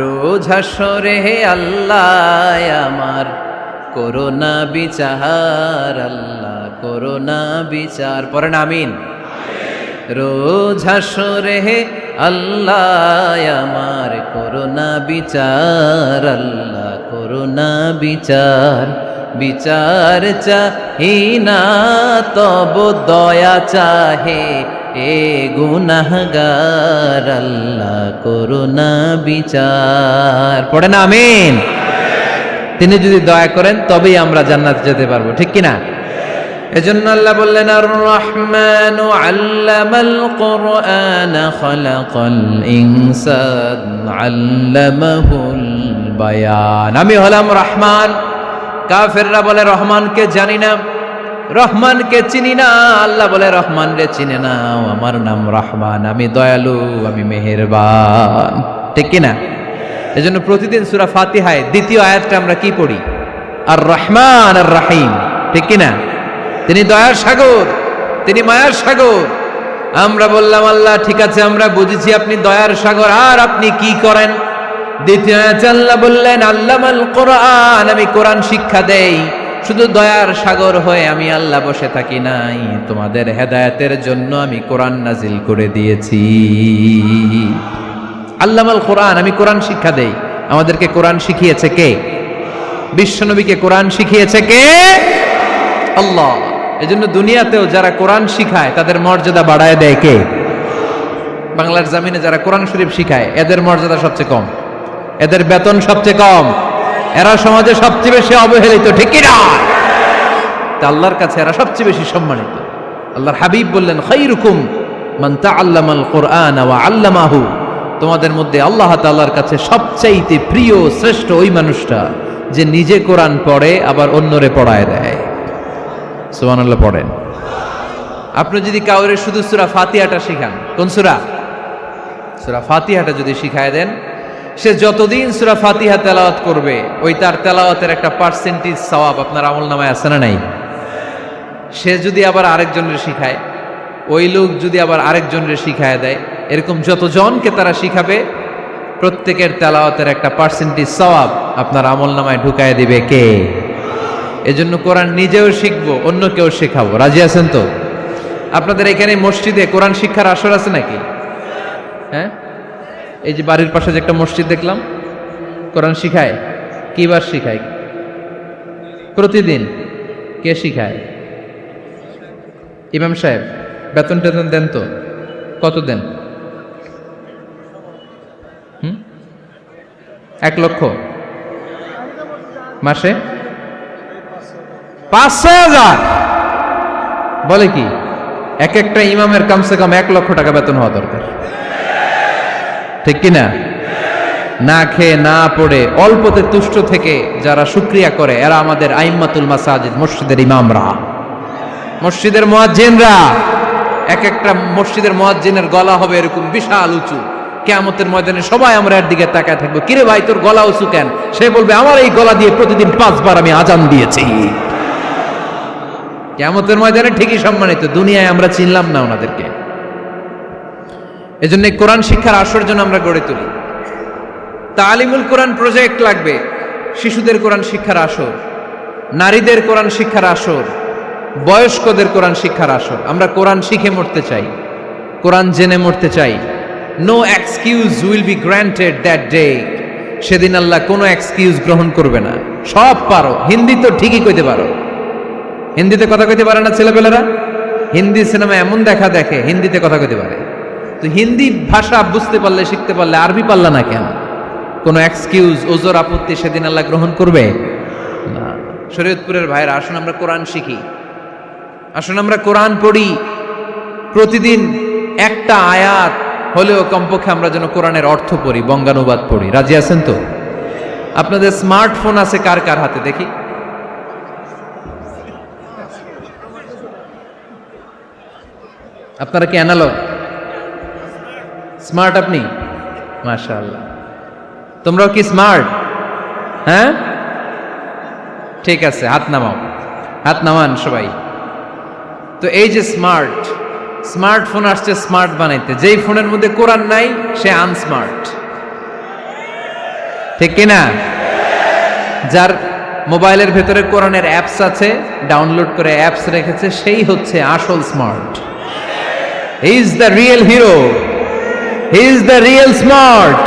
S1: রোজ হাসরে হে আল্লাহ আমার করোনা বিচার, আল্লাহ করোনা বিচার, পড়েন আমিন। রোজ হাসরে হে আল্লাহ আমার করোনা বিচার, আল্লাহ করোনা বিচার। বিচার চাহি না তব দয়া চাহে এ গুনাহগার, আল্লাহ করোনা বিচার, পড়েন আমিন। তিনি যদি দয়া করেন তবেই আমরা জান্নাতে যেতে পারবো, ঠিক কিনা? এজন্য আল্লাহ বললেন, আর রহমানু আল্লামাল কুরআন খালাকাল ইনসান আল্লামাহুল বায়ান। আমি হলাম রহমান। কাফেররা বলে রহমানকে জানি না, রহমানকে চিনি না। আল্লাহ বলে রহমান রে চিনে নাও, আমার নাম রহমান, আমি দয়ালু, আমি মেহেরবান, ঠিক কিনা? এজন্য প্রতিদিন সূরা ফাতিহায় দ্বিতীয় আয়াতটা আমরা কি পড়ি? আর রহমান আর রাহিম, ঠিক কিনা? তিনি দয়ার সাগর, তিনি মায়ার সাগর। আমরা বললাম আল্লাহ ঠিক আছে, আমরা বুঝেছি আপনি দয়ার সাগর, আর আপনি কি করেন? দ্বিতীয় আয়াতে আল্লাহ বললেন, আল্লামাল কোরআন, আমি কোরআন শিক্ষা দেই। শুধু দয়ার সাগর হয়ে আমি আল্লাহ বসে থাকি নাই, তোমাদের হেদায়েতের জন্য আমি কোরআন নাজিল করে দিয়েছি। আল্লামাল কোরআন, আমি কোরআন শিক্ষা দেই। আমাদেরকে কোরআন শিখিয়েছে কে? বিশ্বনবীকে কোরআন শিখিয়েছে কে? আল্লাহ। এজন্য দুনিয়াতেও যারা কোরআন শিখায় তাদের মর্যাদা বাড়ায় দেয় কে? বাংলার জমিনে যারা কোরআন শরীফ শিখায় এদের মর্যাদা সবচেয়ে কম, এদের বেতন সবচেয়ে কম, এরা সমাজে সবচেয়ে বেশি অবহেলিত, ঠিক কি না? আল্লাহর কাছে এরা সবচেয়ে বেশি সম্মানিত। আল্লাহর হাবিব বললেন, খায়রুকুম মান তাআল্লামাল কুরআন ওয়া আল্লামাহু, তোমাদের মধ্যে আল্লাহ তাআলার কাছে সবচাইতে প্রিয় শ্রেষ্ঠ ওই মানুষটা যে নিজে কোরআন পড়ে আবার অন্যরে পড়ায় দেয়। সুবহানাল্লাহ পড়েন। আপনি যদি কাউরে শুধু সূরা ফাতিহাটা শিখান, কোন সূরা? সূরা ফাতিহাটা যদি শিখায় দেন, সে যতদিন সূরা ফাতিহা তেলাওয়াত করবে ওই তার তেলাওয়াতের একটা পার্সেন্টেজ সওয়াব আপনার আমলনামায় আছে না নাই? সে যদি আবার আরেকজনের শিখায়, ওই লোক যদি আবার আরেকজনের শিখায় দেয়, এরকম যতজনকে তারা শিখাবে প্রত্যেকের তেলাওয়াতের একটা পার্সেন্টেজ সওয়াব আপনার আমলনামায় ঢুকায় দিবে কে? এজন্য কোরআন নিজেও শিখবো, অন্যকেও শেখাবো। রাজি আছেন তো? আপনাদের এখানে মসজিদে কোরআন শিক্ষার আসর আছে নাকি? হ্যাঁ, এই যে বাড়ির পাশে যে একটা মসজিদ দেখলাম, কোরআন শিখায়। কিবার শিখায়? প্রতিদিন। কে শিখায়? ইমাম সাহেব। বেতন টেতন দেন তো? কত দেন? 1 লক্ষ মাসে? 5-6,000 বলে কি? এক একটা ইমামের কমসে কম 1 লক্ষ টাকা বেতন হওয়া দরকার, ঠিক কিনা? না খেয়ে না পড়ে অল্পতে তুষ্ট থেকে যারা শুকরিয়া করে এরা আমাদের আইম্মাতুল মাসাজিদ, মসজিদের ইমামরা, মসজিদের মুয়াজ্জিনরা। এক একটা মসজিদের মুয়াজ্জিনের গলা হবে এরকম বিশাল উঁচু। কিয়ামতের ময়দানে সবাই আমরা এর দিকে তাকায় থাকবো, কিরে ভাই তোর গলা উঁচু কেন? সে বলবে, আমার এই গলা দিয়ে প্রতিদিন 5 বার আমি আজান দিয়েছি। কিয়ামতের ময়দানে ঠিকই সম্মানিত, দুনিয়ায় আমরা চিনলাম না ওনাদেরকে। এজন্য কোরআন শিক্ষার আসর জন্য আমরা গড়ে তুলি। তালিমুল কোরআন প্রজেক্ট লাগবে, শিশুদের কোরআন শিক্ষার আসর, নারীদের কোরআন শিক্ষার আসর, বয়স্কদের কোরআন শিক্ষার আসর। আমরা কোরআন শিখে মরতে চাই, কোরআন জেনে মরতে চাই। No excuse will be granted that day. সেদিন আল্লাহ কোনো এক্সকিউজ গ্রহণ করবে না। সব পারো, হিন্দি তো ঠিকই কইতে পারো, হিন্দিতে কথা কইতে পারে না ছেলেপেলেরা? হিন্দি সিনেমা এমন দেখা দেখে হিন্দিতে কথা কইতে পারে। তো হিন্দি ভাষা বুঝতে পারলে, শিখতে পারলে আরবি পারলা না কেন? কোনো এক্সকিউজ, ওজর, আপত্তি সেদিন আল্লাহ গ্রহণ করবে না। শরীয়তপুরের ভাইরা, আসুন আমরা কোরআন শিখি, আসুন আমরা কোরআন পড়ি। প্রতিদিন একটা আয়াত হলেও কমপক্ষে আমরা যেন কোরআনের অর্থ পড়ি, বঙ্গানুবাদ পড়ি। রাজি আছেন তো? আপনাদের স্মার্টফোন আছে কার কার হাতে দেখি? আপনারা কি অ্যানালগ? স্মার্ট আপনি? মাশাআল্লাহ। তোমরাও কি স্মার্ট? হ্যাঁ, ঠিক আছে, হাত নামাও, হাত নামান সবাই। তো এই যে স্মার্টফোন আসছে স্মার্ট বানাইতে, যেই ফোনের মধ্যে কোরআন নাই সে আনস্মার্ট, ঠিক কিনা? যার মোবাইলের ভেতরে কোরআনের অ্যাপস আছে, ডাউনলোড করে অ্যাপস রেখেছে, সেই হচ্ছে আসল smart. He is the real hero, he is the real smart.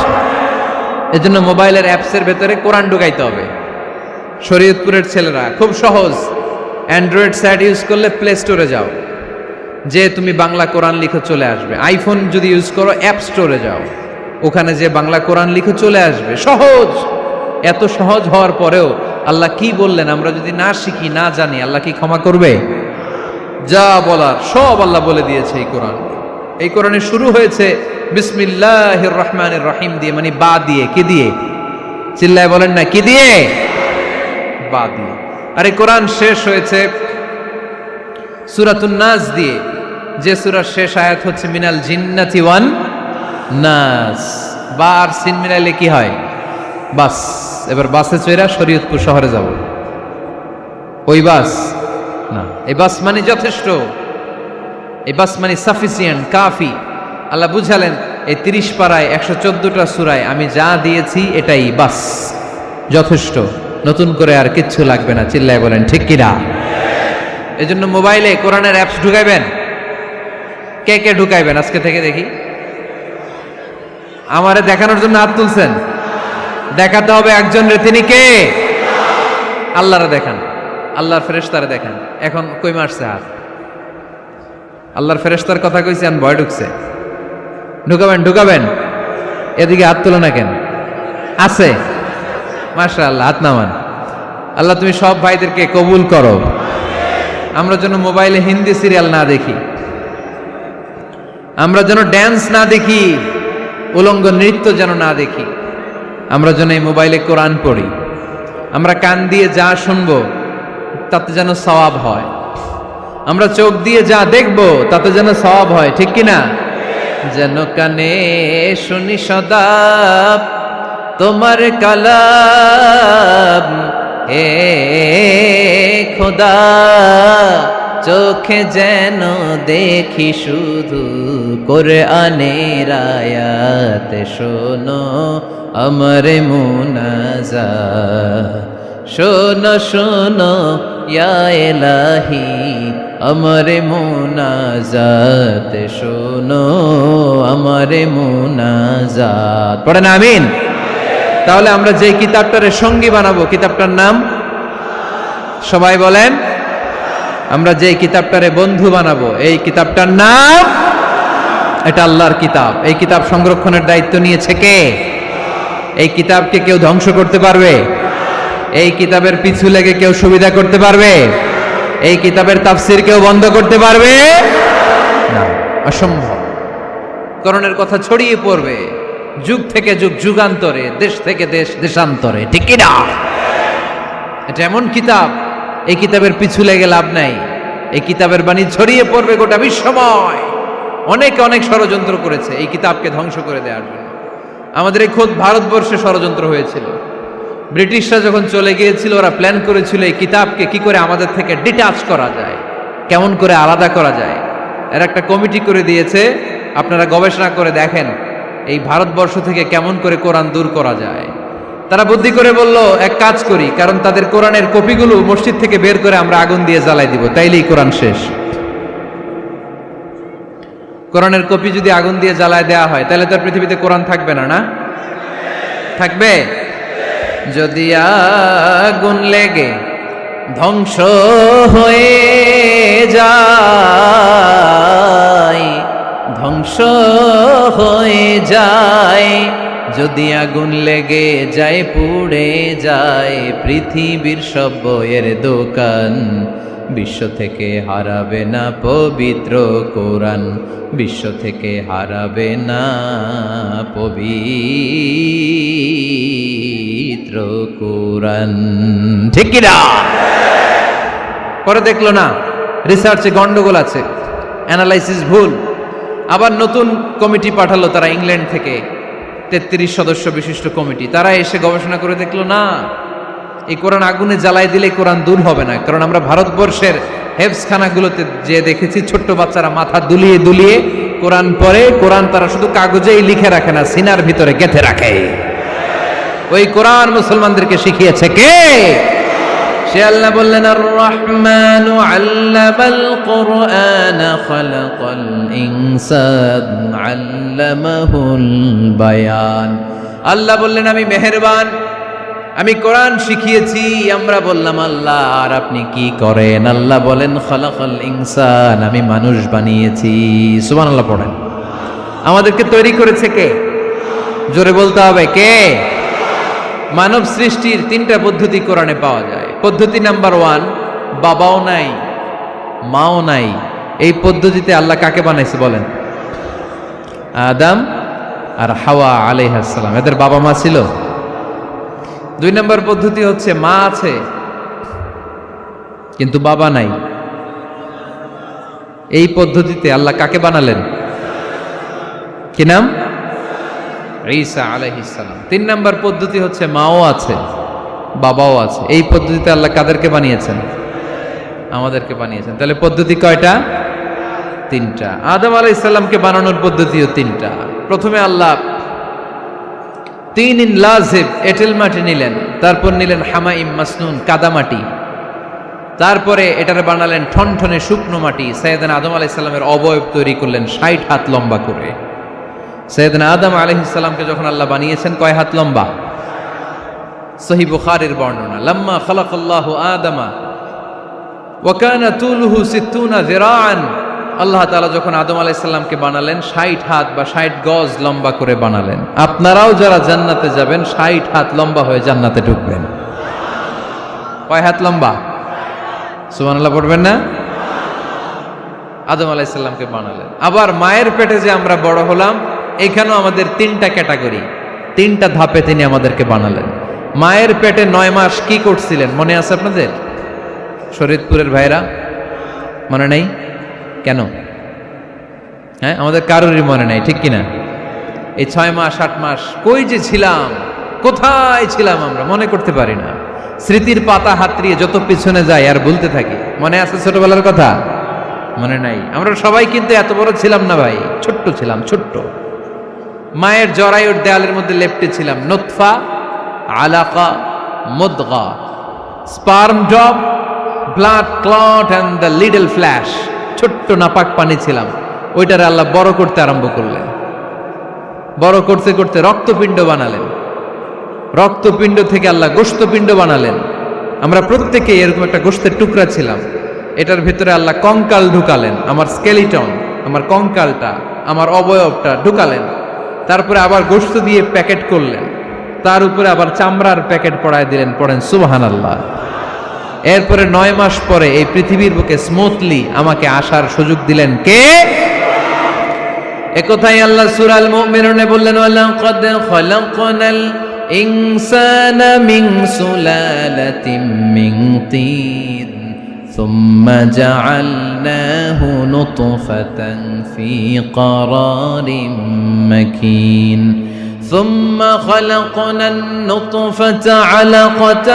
S1: এজন্য মোবাইলের অ্যাপসের ভেতরে কোরআন ঢুকাইতে হবে। শরীয়তপুরের ছেলেরা খুব সহজ, অ্যান্ড্রয়েড স্যাট ইউজ করলে প্লে স্টোরে যাও, যে তুমি বাংলা কোরআন লিখে চলে আসবে। আইফোন যদি ইউজ করো অ্যাপ স্টোরে যাও, ওখানে যে বাংলা কোরআন লিখে চলে আসবে। সহজ। এত সহজ হওয়ার পরেও আল্লাহ কি বললেন আমরা যদি না শিখি, না জানি, আল্লাহ কি ক্ষমা করবে? যা বলার সব আল্লাহ বলে দিয়েছে এই কোরআন। এই কোরআনে শুরু হয়েছে বিসমিল্লাহির রহমানির রহিম দিয়ে, মানে বা দিয়ে। কি দিয়ে? চিল্লায় বলেন না, কি দিয়ে? বা দিয়ে। আর এই কোরআন শেষ হয়েছে সূরাতুন নাস দিয়ে, যে সূরার শেষ আয়াত হচ্ছে মিনাল জিন্নাতি ওয়ান নাস। বা আর সিন মিলাইলে কি হয়? বাস। এবার বাসে চড়া শরীয়তপুর শহরে যাব। ওই বাস না, এই বাস মানে যথেষ্ট, এই বাস মানে সাফিসিয়েন্ট, কাফি। আল্লাহ বুঝালেন এই 30 পারায় 114টা সূরায় আমি যা দিয়েছি এটাই বাস, যথেষ্ট, নতুন করে আর কিচ্ছু লাগবে না। চিল্লায় বলেন ঠিক কিনা? এই জন্য মোবাইলে কোরআনের অ্যাপস ঢুকাইবেন। কে কে ঢুকাইবেন আজকে থেকে দেখি? আমারে দেখানোর জন্য হাত তুলছেন? দেখাতে হবে একজন রে, তিনি কে? আল্লাহরে দেখান, আল্লাহর ফেরেশতারে দেখান। এখন কই মারছে হাত? আল্লাহর ফেরেশতার কথা কইছি, আর ভয় ঢুকছে। ঢুকাবেন ঢুকাবেন, এদিকে হাত তুলো না কেন? আছে, মাশাআল্লাহ, হাত নামান। আল্লাহ তুমি সব ভাইদেরকে কবুল করো। আমরা যেন মোবাইলে হিন্দি সিরিয়াল না দেখি, আমরা যেন ড্যান্স না দেখি, উলঙ্গ নৃত্য যেন না দেখি, আমরা যেন এই মোবাইলে কোরআন পড়ি। আমরা কান দিয়ে যা শুনবো তাতে যেন সওয়াব হয়, আমরা চোখ দিয়ে যা দেখবো তাতে যেন সওয়াব হয়, ঠিক কিনা? যেন কানে শুনি সদা তোমার কালাম, হে খোদা চোখে যেন দেখি শুধু কোরআনের আয়াত, শোনো আমার মুনাজাত, শোনো শোনো ইয়া ইলাহি আমার মুনাজাত, শোনো আমার মুনাজাত। পড়েন আমিন। তাহলে আমরা যে কিতাবটারে সঙ্গী বানাবো, কিতাবটার নাম সবাই বলেন। আমরা যে কিতাবটারে বন্ধু বানাবো, এই কিতাবটার নাম, এটা আল্লাহর কিতাব। এই কিতাব সংরক্ষণের দায়িত্ব নিয়েছে কে? এই কিতাবকে কেউ ধ্বংস করতে পারবে? এই কিতাবের পিছু লেগে কেউ সুবিধা করতে পারবে? এই কিতাবের তাফসীর কেউ বন্ধ করতে পারবে না, অসম্ভব। কোরআনের কথা ছড়িয়ে পড়বে যুগ থেকে যুগ, যুগান্তরে, দেশ থেকে দেশ, দেশান্তরে, ঠিক কি না? এটা এমন কিতাব, এই কিতাবের পিছু লেগে লাভ নাই। এই কিতাবের বাণী ছড়িয়ে পড়বে গোটা বিশ্বময়। অনেকে অনেক ষড়যন্ত্র করেছে এই কিতাবকে ধ্বংস করে দেওয়ার জন্য। আমাদের এই খোদ ভারতবর্ষে ষড়যন্ত্র হয়েছিল। ব্রিটিশরা যখন চলে গিয়েছিল, ওরা প্ল্যান করেছিল এই কিতাবকে কি করে আমাদের থেকে ডিটাচ করা যায়, কেমন করে আলাদা করা যায়। এর একটা কমিটি করে দিয়েছে, আপনারা গবেষণা করে দেখেন এই ভারতবর্ষ থেকে কেমন করে কোরআন দূর করা যায়। তারা বুদ্ধি করে বলল, এক কাজ করি, কারণ তাদের কোরআনের কপিগুলো মসজিদ থেকে বের করে আমরা আগুন দিয়ে জ্বালাই দিব, তাইলেই কোরআন শেষ। কোরআনের কপি যদি আগুন দিয়ে জ্বালায় দেওয়া হয়, তাহলে তো পৃথিবীতে কোরআন থাকবে না, না থাকবে? যদি আগুন লেগে ধ্বংস হয়ে যায়, ধ্বংস হয়ে যায়, যদি আগুন লেগে যায়, পুড়ে যায় পৃথিবীর সব বইয়ের দোকান, বিশ্ব থেকে হারাবে না পবিত্র কোরআন, বিশ্ব থেকে হারাবে না পবিত্র কোরআন, ঠিক কি না? পরে দেখলো না রিসার্চে গন্ডগোল আছে, অ্যানালাইসিস ভুল, আবার নতুন কমিটি পাঠালো তারা ইংল্যান্ড থেকে। 33 সদস্য বিশিষ্ট কমিটি, তারা এসে গবেষণা করে দেখলো না, এই কোরআন আগুনে জ্বালাই দিলে কোরআন দূর হবে না। কারণ আমরা ভারতবর্ষের হেফজখানাগুলোতে যে দেখেছি ছোট্ট বাচ্চারা মাথা দুলিয়ে দুলিয়ে কোরআন পড়ে, কোরআন তারা শুধু কাগজেই লিখে রাখে না, সিনার ভিতরে গেঁথে রাখে। ওই কোরআন মুসলমানদেরকে শিখিয়েছে কে? সে আল্লাহ বললেন, আর রহমানু আল্লামাল কুরআন খালাকাল ইনসান আল্লামাহুল বায়ান। আল্লাহ বললেন আমি মেহেরবান, আমি কোরআন শিখিয়েছি। আমরা বললাম আল্লাহ আর আপনি কি করেন? আল্লাহ বলেন খালাকাল ইনসান, আমি মানুষ বানিয়েছি। সুবহানাল্লাহ পড়েন। আমাদেরকে তৈরি করেছে কে? জোরে বলতে হবে কে? মানব সৃষ্টির 3টা পদ্ধতি কোরআনে পাওয়া যায়। পদ্ধতি নাম্বার 1, বাবাও নাই মাও নাই। এই পদ্ধতিতে আল্লাহ কাকে বানাইছে বলেন? আদম আর হাওয়া আলাইহিস সালাম, এদের বাবা মা ছিল। 2 নম্বর পদ্ধতি হচ্ছে মা আছে কিন্তু বাবা নাই। এই পদ্ধতিতে আল্লাহ কাকে বানালেন? কি নাম? ঈসা আলাইহিস সালাম। 3 নম্বর পদ্ধতি হচ্ছে মাও আছে বাবাও আছে। এই পদ্ধতিতে আল্লাহ কাদেরকে বানিয়েছেন? আমাদেরকে বানিয়েছেন। তাহলে পদ্ধতি কয়টা? 3টা। আদম আলাইহিস সালামকে বানানোর পদ্ধতিও 3টা। প্রথমে আল্লাহ 3 লাজিব এঁটেল মাটি নিলেন, তারপর নিলেন হামাইম মাসনুন কাদামাটি, তারপরে এটারে বানালেন ঠনঠনে শুকনো মাটি। সাইয়েদনা আদম আলাইহিস সালামের অবয়ব তৈরি করলেন 60 হাত লম্বা করে। সাইয়েদনা আদম আলাইহিস সালামকে যখন আল্লাহ বানিয়েছেন কয় হাত লম্বা? সহিহ বুখারীর বর্ণনা, লাম্মা খালাকাল্লাহু আদামা ওয়া কানা তুলুহু 60 যিরাআন। আল্লাহ তাআলা যখন আদম আলাইহিস সালামকে বানালেন 60 হাত বা 60 গজ লম্বা করে বানালেন। আপনারাও যারা জান্নাতে যাবেন 60 হাত লম্বা হয়ে জান্নাতে ঢুকবেন। কয় হাত লম্বা? সুবহানাল্লাহ পড়বেন না? আদম আলাইহিস সালামকে বানালেন। আবার মায়ের পেটে যে আমরা বড় হলাম, এখানেও আমাদের 3টা ক্যাটাগরি, 3টা ধাপে তিনি আমাদেরকে বানালেন। মায়ের পেটে 9 মাস কি করছিলেন মনে আছে আপনাদের? শরীয়তপুরের ভাইরা মনে নেই কেন? হ্যাঁ, আমাদের কারোরই মনে নাই, ঠিক কিনা? এই 6 মাস 8 মাস কই যে ছিলাম, কোথায় ছিলাম আমরা মনে করতে পারি না। স্মৃতির পাতা হাতড়িয়ে যত পিছনে যাই আর বলতে থাকি। মনে আছে ছোটবেলার কথা? মনে নাই। আমরা সবাই কিন্তু এত বড় ছিলাম না ভাই, ছোট্ট ছিলাম, ছোট্ট। মায়ের জরায়ুর দেয়ালের মধ্যে লেপ্টে ছিলাম। নুতফা, আলাকা, মুদগা, sperm drop, blood clot and the little flesh. ছোট্ট নাপাক পানি ছিলাম। ওইটারে আল্লাহ বড় করতে আরম্ভ করলেন। বড় করতে করতে রক্তপিণ্ড বানালেন। রক্তপিণ্ড থেকে আল্লাহ গোশতপিণ্ড বানালেন। আমরা প্রত্যেকেই এরকম একটা গোশতের টুকরা ছিলাম। এটার ভিতরে আল্লাহ কঙ্কাল ঢুকালেন, আমার স্কেলিটন, আমার কঙ্কালটা, আমার অবয়বটা ঢুকালেন। তারপরে আবার গোশত দিয়ে প্যাকেট করলেন, তার উপরে আবার চামড়ার প্যাকেট পড়ায় দিলেন। পড়েন সুবহানাল্লাহ। এরপরে 9 মাস পরে এই পৃথিবীর বুকে স্মুথলি আমাকে আসার সুযোগ দিলেন কে? একথাই আল্লাহ সূরা আল মুমিনুনে বললেন, ওয়ালাকাদ খালাকনাল ইনসানা মিন সুলালাতিন মিন তিন সুম্মা জাআলনাহু নুতফাতান ফি ক্বারারিন মাকিন ثم خلقنا النطفة علقة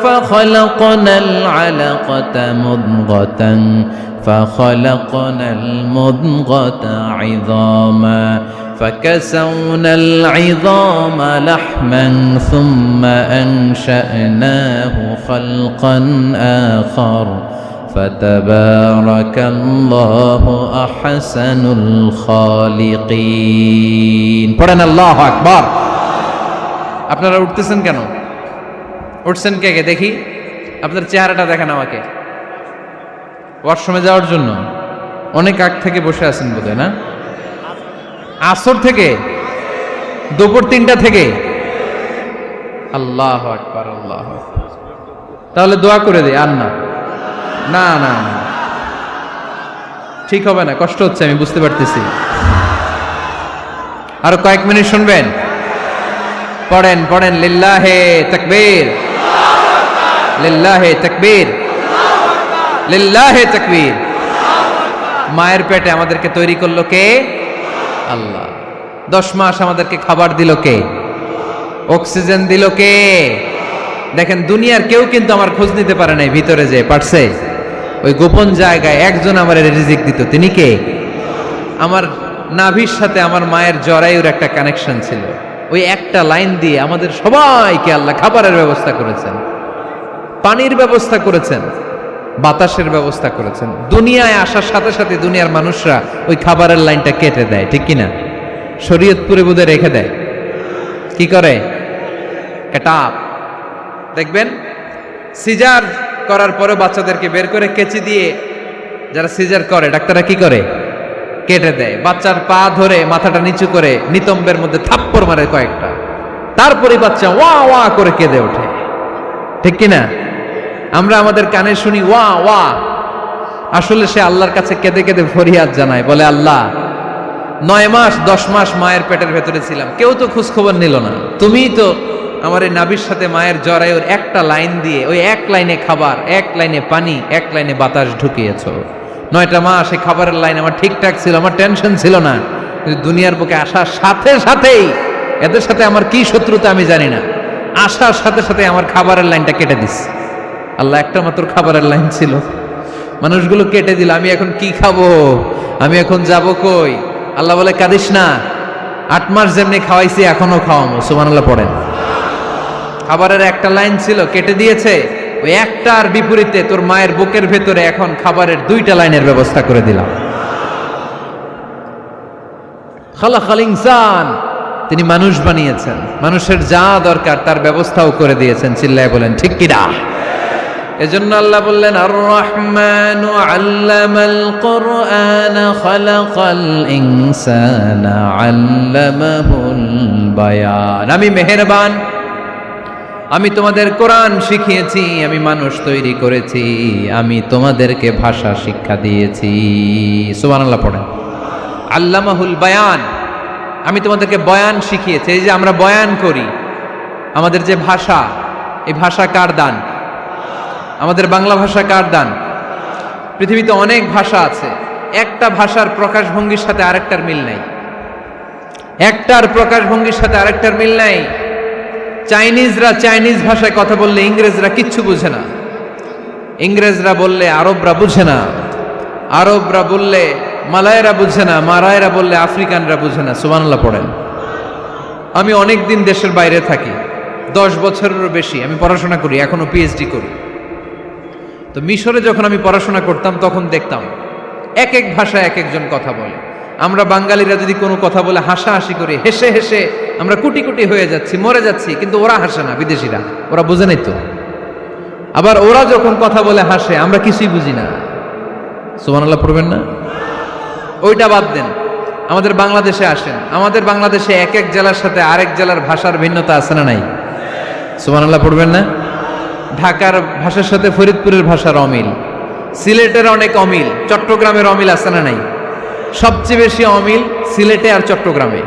S1: فخلقنا العلقة مضغة فخلقنا المضغة عظاما فكسونا العظام لحما ثم أنشأناه خلقا آخر فتبارك الله أحسن الخالقين। পড়েন আল্লাহু আকবার। আপনারা উঠতেছেন কেন? উঠছেন কে কে দেখি? আপনার চেহারাটা দেখেন আমাকে। ওয়াশরুমে যাওয়ার জন্য অনেক আগ থেকে বসে আছেন বোধহয়, না? আসর থেকে, দুপুর 3টা থেকে। আল্লাহু আকবার, আল্লাহু আকবার। তাহলে দোয়া করে দেই। আর না না না না, ঠিক হবে না, কষ্ট হচ্ছে, আমি বুঝতে পারতেছি। আরো কয়েক মিনিট শুনবেন? পড়েন পড়েন, লিল্লাহে তাকবীর, লিল্লাহে তাকবীর, লিল্লাহে তাকবীর। মায়ের পেটে আমাদেরকে তৈরি করলো কে? আল্লাহ। 10 মাস আমাদেরকে খাবার দিল কে? অক্সিজেন দিল কে? দেখেন দুনিয়ার কেউ কিন্তু আমার খোঁজ নিতে পারে নাই, ভিতরে যে পারছে ওই গোপন জায়গায় একজন আমার রিজিক দিত, তিনি কে? আমার নাভির সাথে আমার মায়ের জরায়ুর একটা কানেকশন ছিল, ওই একটা লাইন দিয়ে আমাদের সবাইকে আল্লাহ খাবারের ব্যবস্থা করেছেন, পানির ব্যবস্থা করেছেন, বাতাসের ব্যবস্থা করেছেন। দুনিয়ায় আসার সাথে সাথে দুনিয়ার মানুষরা ওই খাবারের লাইনটা কেটে দেয়, ঠিক কিনা? শরীয়তপুরে বোধে রেখে দেয়, কি করে? কাটাপ। দেখবেন সিজার করার পরে বাচ্চাদেরকে বের করে কেচি দিয়ে যারা সিজার করে ডাক্তাররা কি করে? কেটে দেয়। বাচ্চার পা ধরে মাথাটা নিচু করে নিতম্বের মধ্যে থাপ্পড় মারে কয়েকটা, তারপরে বাচ্চা ওয়া ওয়া করে কেঁদে ওঠে, ঠিক কিনা? আমরা আমাদের কানে শুনি ওয়া ওয়া, আসলে সে আল্লাহর কাছে কেঁদে কেঁদে ফরিয়াদ জানায়, বলে আল্লাহ 9 মাস 10 মাস মায়ের পেটের ভেতরে ছিলাম, কেউ তো খোঁজ খবর নিল না, তুমিই তো আমার এই নাভির সাথে মায়ের জরায়ুর একটা লাইন দিয়ে ওই এক লাইনে খাবার, এক লাইনে পানি, এক লাইনে বাতাস ঢুকিয়েছো। 9টা মাস এই খাবারের লাইন আমার ঠিকঠাক ছিল, আমার টেনশন ছিল না। কিন্তু দুনিয়ার বুকে আসার সাথে সাথেই, এদের সাথে আমার কি শত্রুতা আমি জানি না, আসার সাথে সাথে আমার খাবারের লাইনটা কেটে দিস। আল্লাহ একটা মাত্র খাবারের লাইন ছিল, মানুষগুলো কেটে দিল। আমি এখন কি খাবো? আমি এখন যাব কই? আল্লাহ বলে কাঁদিস না, 8 মাস যেমনি খাওয়াইছি এখনো খাওয়াবো। সুবহানাল্লাহ পড়েন। খাবারের একটা লাইন ছিল, কেটে দিয়েছে, ওই একটার বিপরীতে তোর মায়ের বুকের ভেতরে এখন খাবারের 2টা লাইনের ব্যবস্থা করে দিলাম। খালাকাল ইনসান, তিনি মানুষ বানিয়েছেন, মানুষের যা দরকার তার ব্যবস্থাও করে দিয়েছেন। চিল্লায় বলেন ঠিক কিনা? এজন্য আল্লাহ বললেন আর রহমানু আল্লামাল কুরআন খালাকাল ইনসানা আল্লামাহুল বায়ান। আমি মেহেরবান, আমি তোমাদের কোরআন শিখিয়েছি, আমি মানুষ তৈরি করেছি, আমি তোমাদেরকে ভাষা শিক্ষা দিয়েছি। সুবহানাল্লাহ পড়েন। আল্লামাহুল বায়ান, আমি তোমাদেরকে বয়ান শিখিয়েছি। এই যে আমরা বয়ান করি, আমাদের যে ভাষা, এই ভাষা কার দান? আমাদের বাংলা ভাষা কার দান? পৃথিবীতে অনেক ভাষা আছে, একটা ভাষার প্রকাশভঙ্গির সাথে আরেকটার মিল নাই, একটার প্রকাশভঙ্গির সাথে আরেকটার মিল নাই। চাইনিজরা চাইনিজ ভাষায় কথা বললে ইংরেজরা কিচ্ছু বুঝে না, ইংরেজরা বললে আরবরা বুঝে না, আরবরা বললে মালায়রা বুঝে না, মারায়রা বললে আফ্রিকানরা বুঝে না। সুবহানাল্লাহ পড়েন। আমি অনেক দিন দেশের বাইরে থাকি, 10 বছরেরও বেশি আমি পড়াশোনা করি, এখনো পিএইচডি করি। তো মিশরে যখন আমি পড়াশোনা করতাম তখন দেখতাম এক এক ভাষায় এক একজন কথা বলে। আমরা বাঙালিরা যদি কোনো কথা বলে হাসাহাসি করি, হেসে হেসে আমরা কুটি কুটি হয়ে যাচ্ছি, মরে যাচ্ছি, কিন্তু ওরা হাসে না, বিদেশিরা, ওরা বুঝে নাই তো। আবার ওরা যখন কথা বলে হাসে, আমরা কিছুই বুঝি না। সুবহানাল্লাহ পড়বেন না? ওইটা বাদ দেন, আমাদের বাংলাদেশে আসেন, আমাদের বাংলাদেশে এক এক জেলার সাথে আরেক জেলার ভাষার ভিন্নতা আছে না নাই? সুবহানাল্লাহ পড়বেন না? ঢাকার ভাষার সাথে ফরিদপুরের ভাষার অমিল, সিলেটের অনেক অমিল, চট্টগ্রামের অমিল আছে না নাই? সবচেয়ে বেশি অমিল সিলেটে আর চট্টগ্রামে,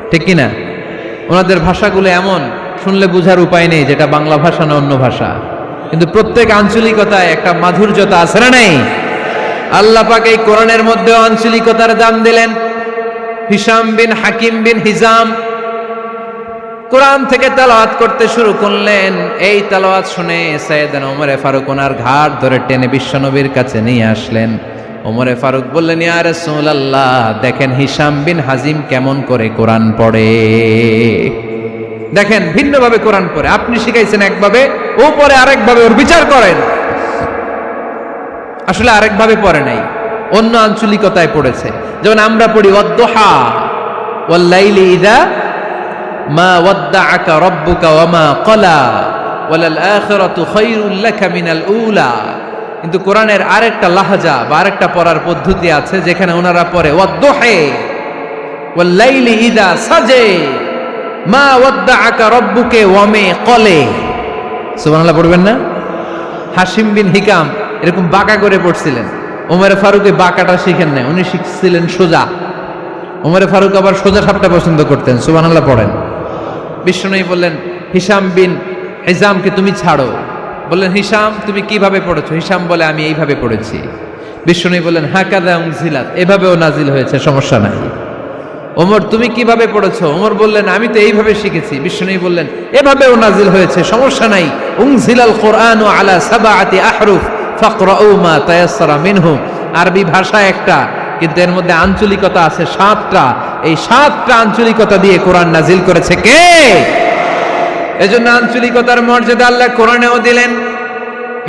S1: ঠিক কিনা? ওনাদের ভাষাগুলো এমন, শুনলে বুঝার উপায় নেই যেটা বাংলা ভাষা না অন্য ভাষা, কিন্তু প্রত্যেক আঞ্চলিকতায় একটা মাধুর্যতা আছে না নাই? আল্লাহ পাক এই কোরআনের মধ্যে আঞ্চলিকতার দাম দিলেন। হিশাম বিন হাকিম বিন হিজাম কোরআন থেকে তেলাওয়াত করতে শুরু করলেন। এই তেলাওয়াত শুনে সাইয়েদনা ওমরে ফারুক ওনার ঘাড় ধরে টেনে বিশ্বনবীর কাছে নিয়ে আসলেন। ওমরে ফারুক বললেন, ইয়া রাসূলুল্লাহ, দেখেন হিশাম বিন হাজিম কেমন করে কোরআন পড়ে, দেখেন ভিন্নভাবে কোরআন পড়ে। আপনি শিখাইছেন একভাবে, ও পড়ে আরেকভাবে, ওর বিচার করেন। আসলে আরেকভাবে পড়ে নাই, অন্য আঞ্চলিকতায় পড়েছে। যেমন আমরা পড়ি ওয়াদ-দুহা ওয়াল-লাইলি ইযা মা ওয়াদ্দাআকা রাব্বুকা ওয়া মা ক্বালা ওয়ালাল আখিরাতু খায়রুল লাকা মিনাল উলা। কিন্তু কোরআনের আরেকটা লাহজা বা আরেকটা পড়ার পদ্ধতি আছে, যেখানে ওনারা পড়ে ওয়াদ-দুহা ওয়াল-লাইলি ইযা সাজা মা ওয়াদ্দাআকা রাব্বুকা ওয়া মা ক্বালা। সুবহানাল্লাহ পড়বেন না? হাশিম বিন হিকাম এরকম বাঁকা করে পড়ছিলেন। ওমরে ফারুক বাঁকাটা শিখেন নাই, উনি শিখছিলেন সোজা। ওমরে ফারুক আবার সোজা সাপটা পছন্দ করতেন। সুবহানাল্লাহ পড়েন। বিষ্ণুনবী বললেন, হিশাম বিন হিজামকে তুমি ছাড়ো। বললেন, হিশাম তুমি কিভাবে পড়েছো? হিশাম বলে, আমি এইভাবে পড়েছি। বিষ্ণুনবী বললেন, হাকাযা উনজিলাত, এভাবেও নাজিল হয়েছে, সমস্যা নাই। ওমর তুমি কিভাবে পড়েছো? ওমর বললেন আমি তো এইভাবে শিখেছি। বিশ্বনবী বললেন এভাবেও নাজিল হয়েছে, সমস্যা নাই। উনজিলাল কোরআনু আলা সাবআতি আহরুফ ফাকরাউ মা তায়াসসারা মিনহু। আরবি ভাষা একটা, কিন্তু এর মধ্যে আঞ্চলিকতা আছে 7টা। এই 7টা আঞ্চলিকতা দিয়ে কোরআন নাজিল করেছে কে? এজন্য আঞ্চলিকতার মর্যাদা আল্লাহ কোরআনেও দিলেন।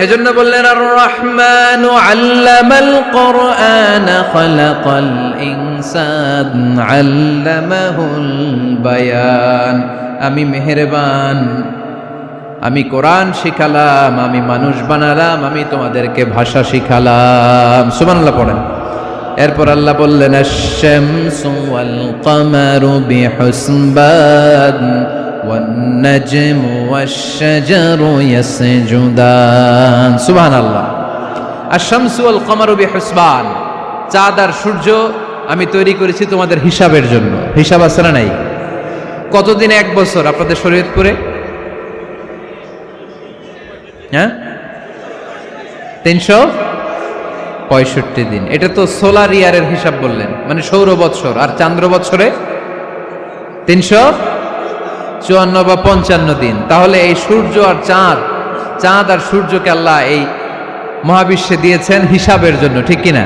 S1: এজন্য বললেন আর রহমানু আল্লামাল কোরআন খালাকাল ইনসান আল্লামাহুল বায়ান। আমি মেহেরবান, আমি কোরআন শিখালাম, আমি মানুষ বানালাম, আমি তোমাদেরকে ভাষা শিখালাম। সুবহানাল্লাহ পড়েন। এরপর আল্লাহ বললেন আশ-শামসু ওয়াল কামারু বিহুসবান ওয়ান নাজমু ওয়াশ-শাজারু ইয়াসজুদান। সুবহানাল্লাহ। আশ-শামসু ওয়াল কামারু বিহুসবান, চাঁদ আর সূর্য আমি তৈরি করেছি তোমাদের হিসাবের জন্য। হিসাব আছে না নাই? কতদিন এক বছর আপনাদের শরীয়তপুরে? হ্যাঁ, 365 দিন। এটা তো সোলার ইয়ারের হিসাব বললেন, মানে সৌর বৎসর। আর চান্দ্র বৎসরে 354 বা 55 দিন। তাহলে এই সূর্য আর চাঁদ, চাঁদ আর সূর্যকে আল্লাহ এই মহাবিশ্বে দিয়েছেন হিসাবের জন্য, ঠিক কিনা?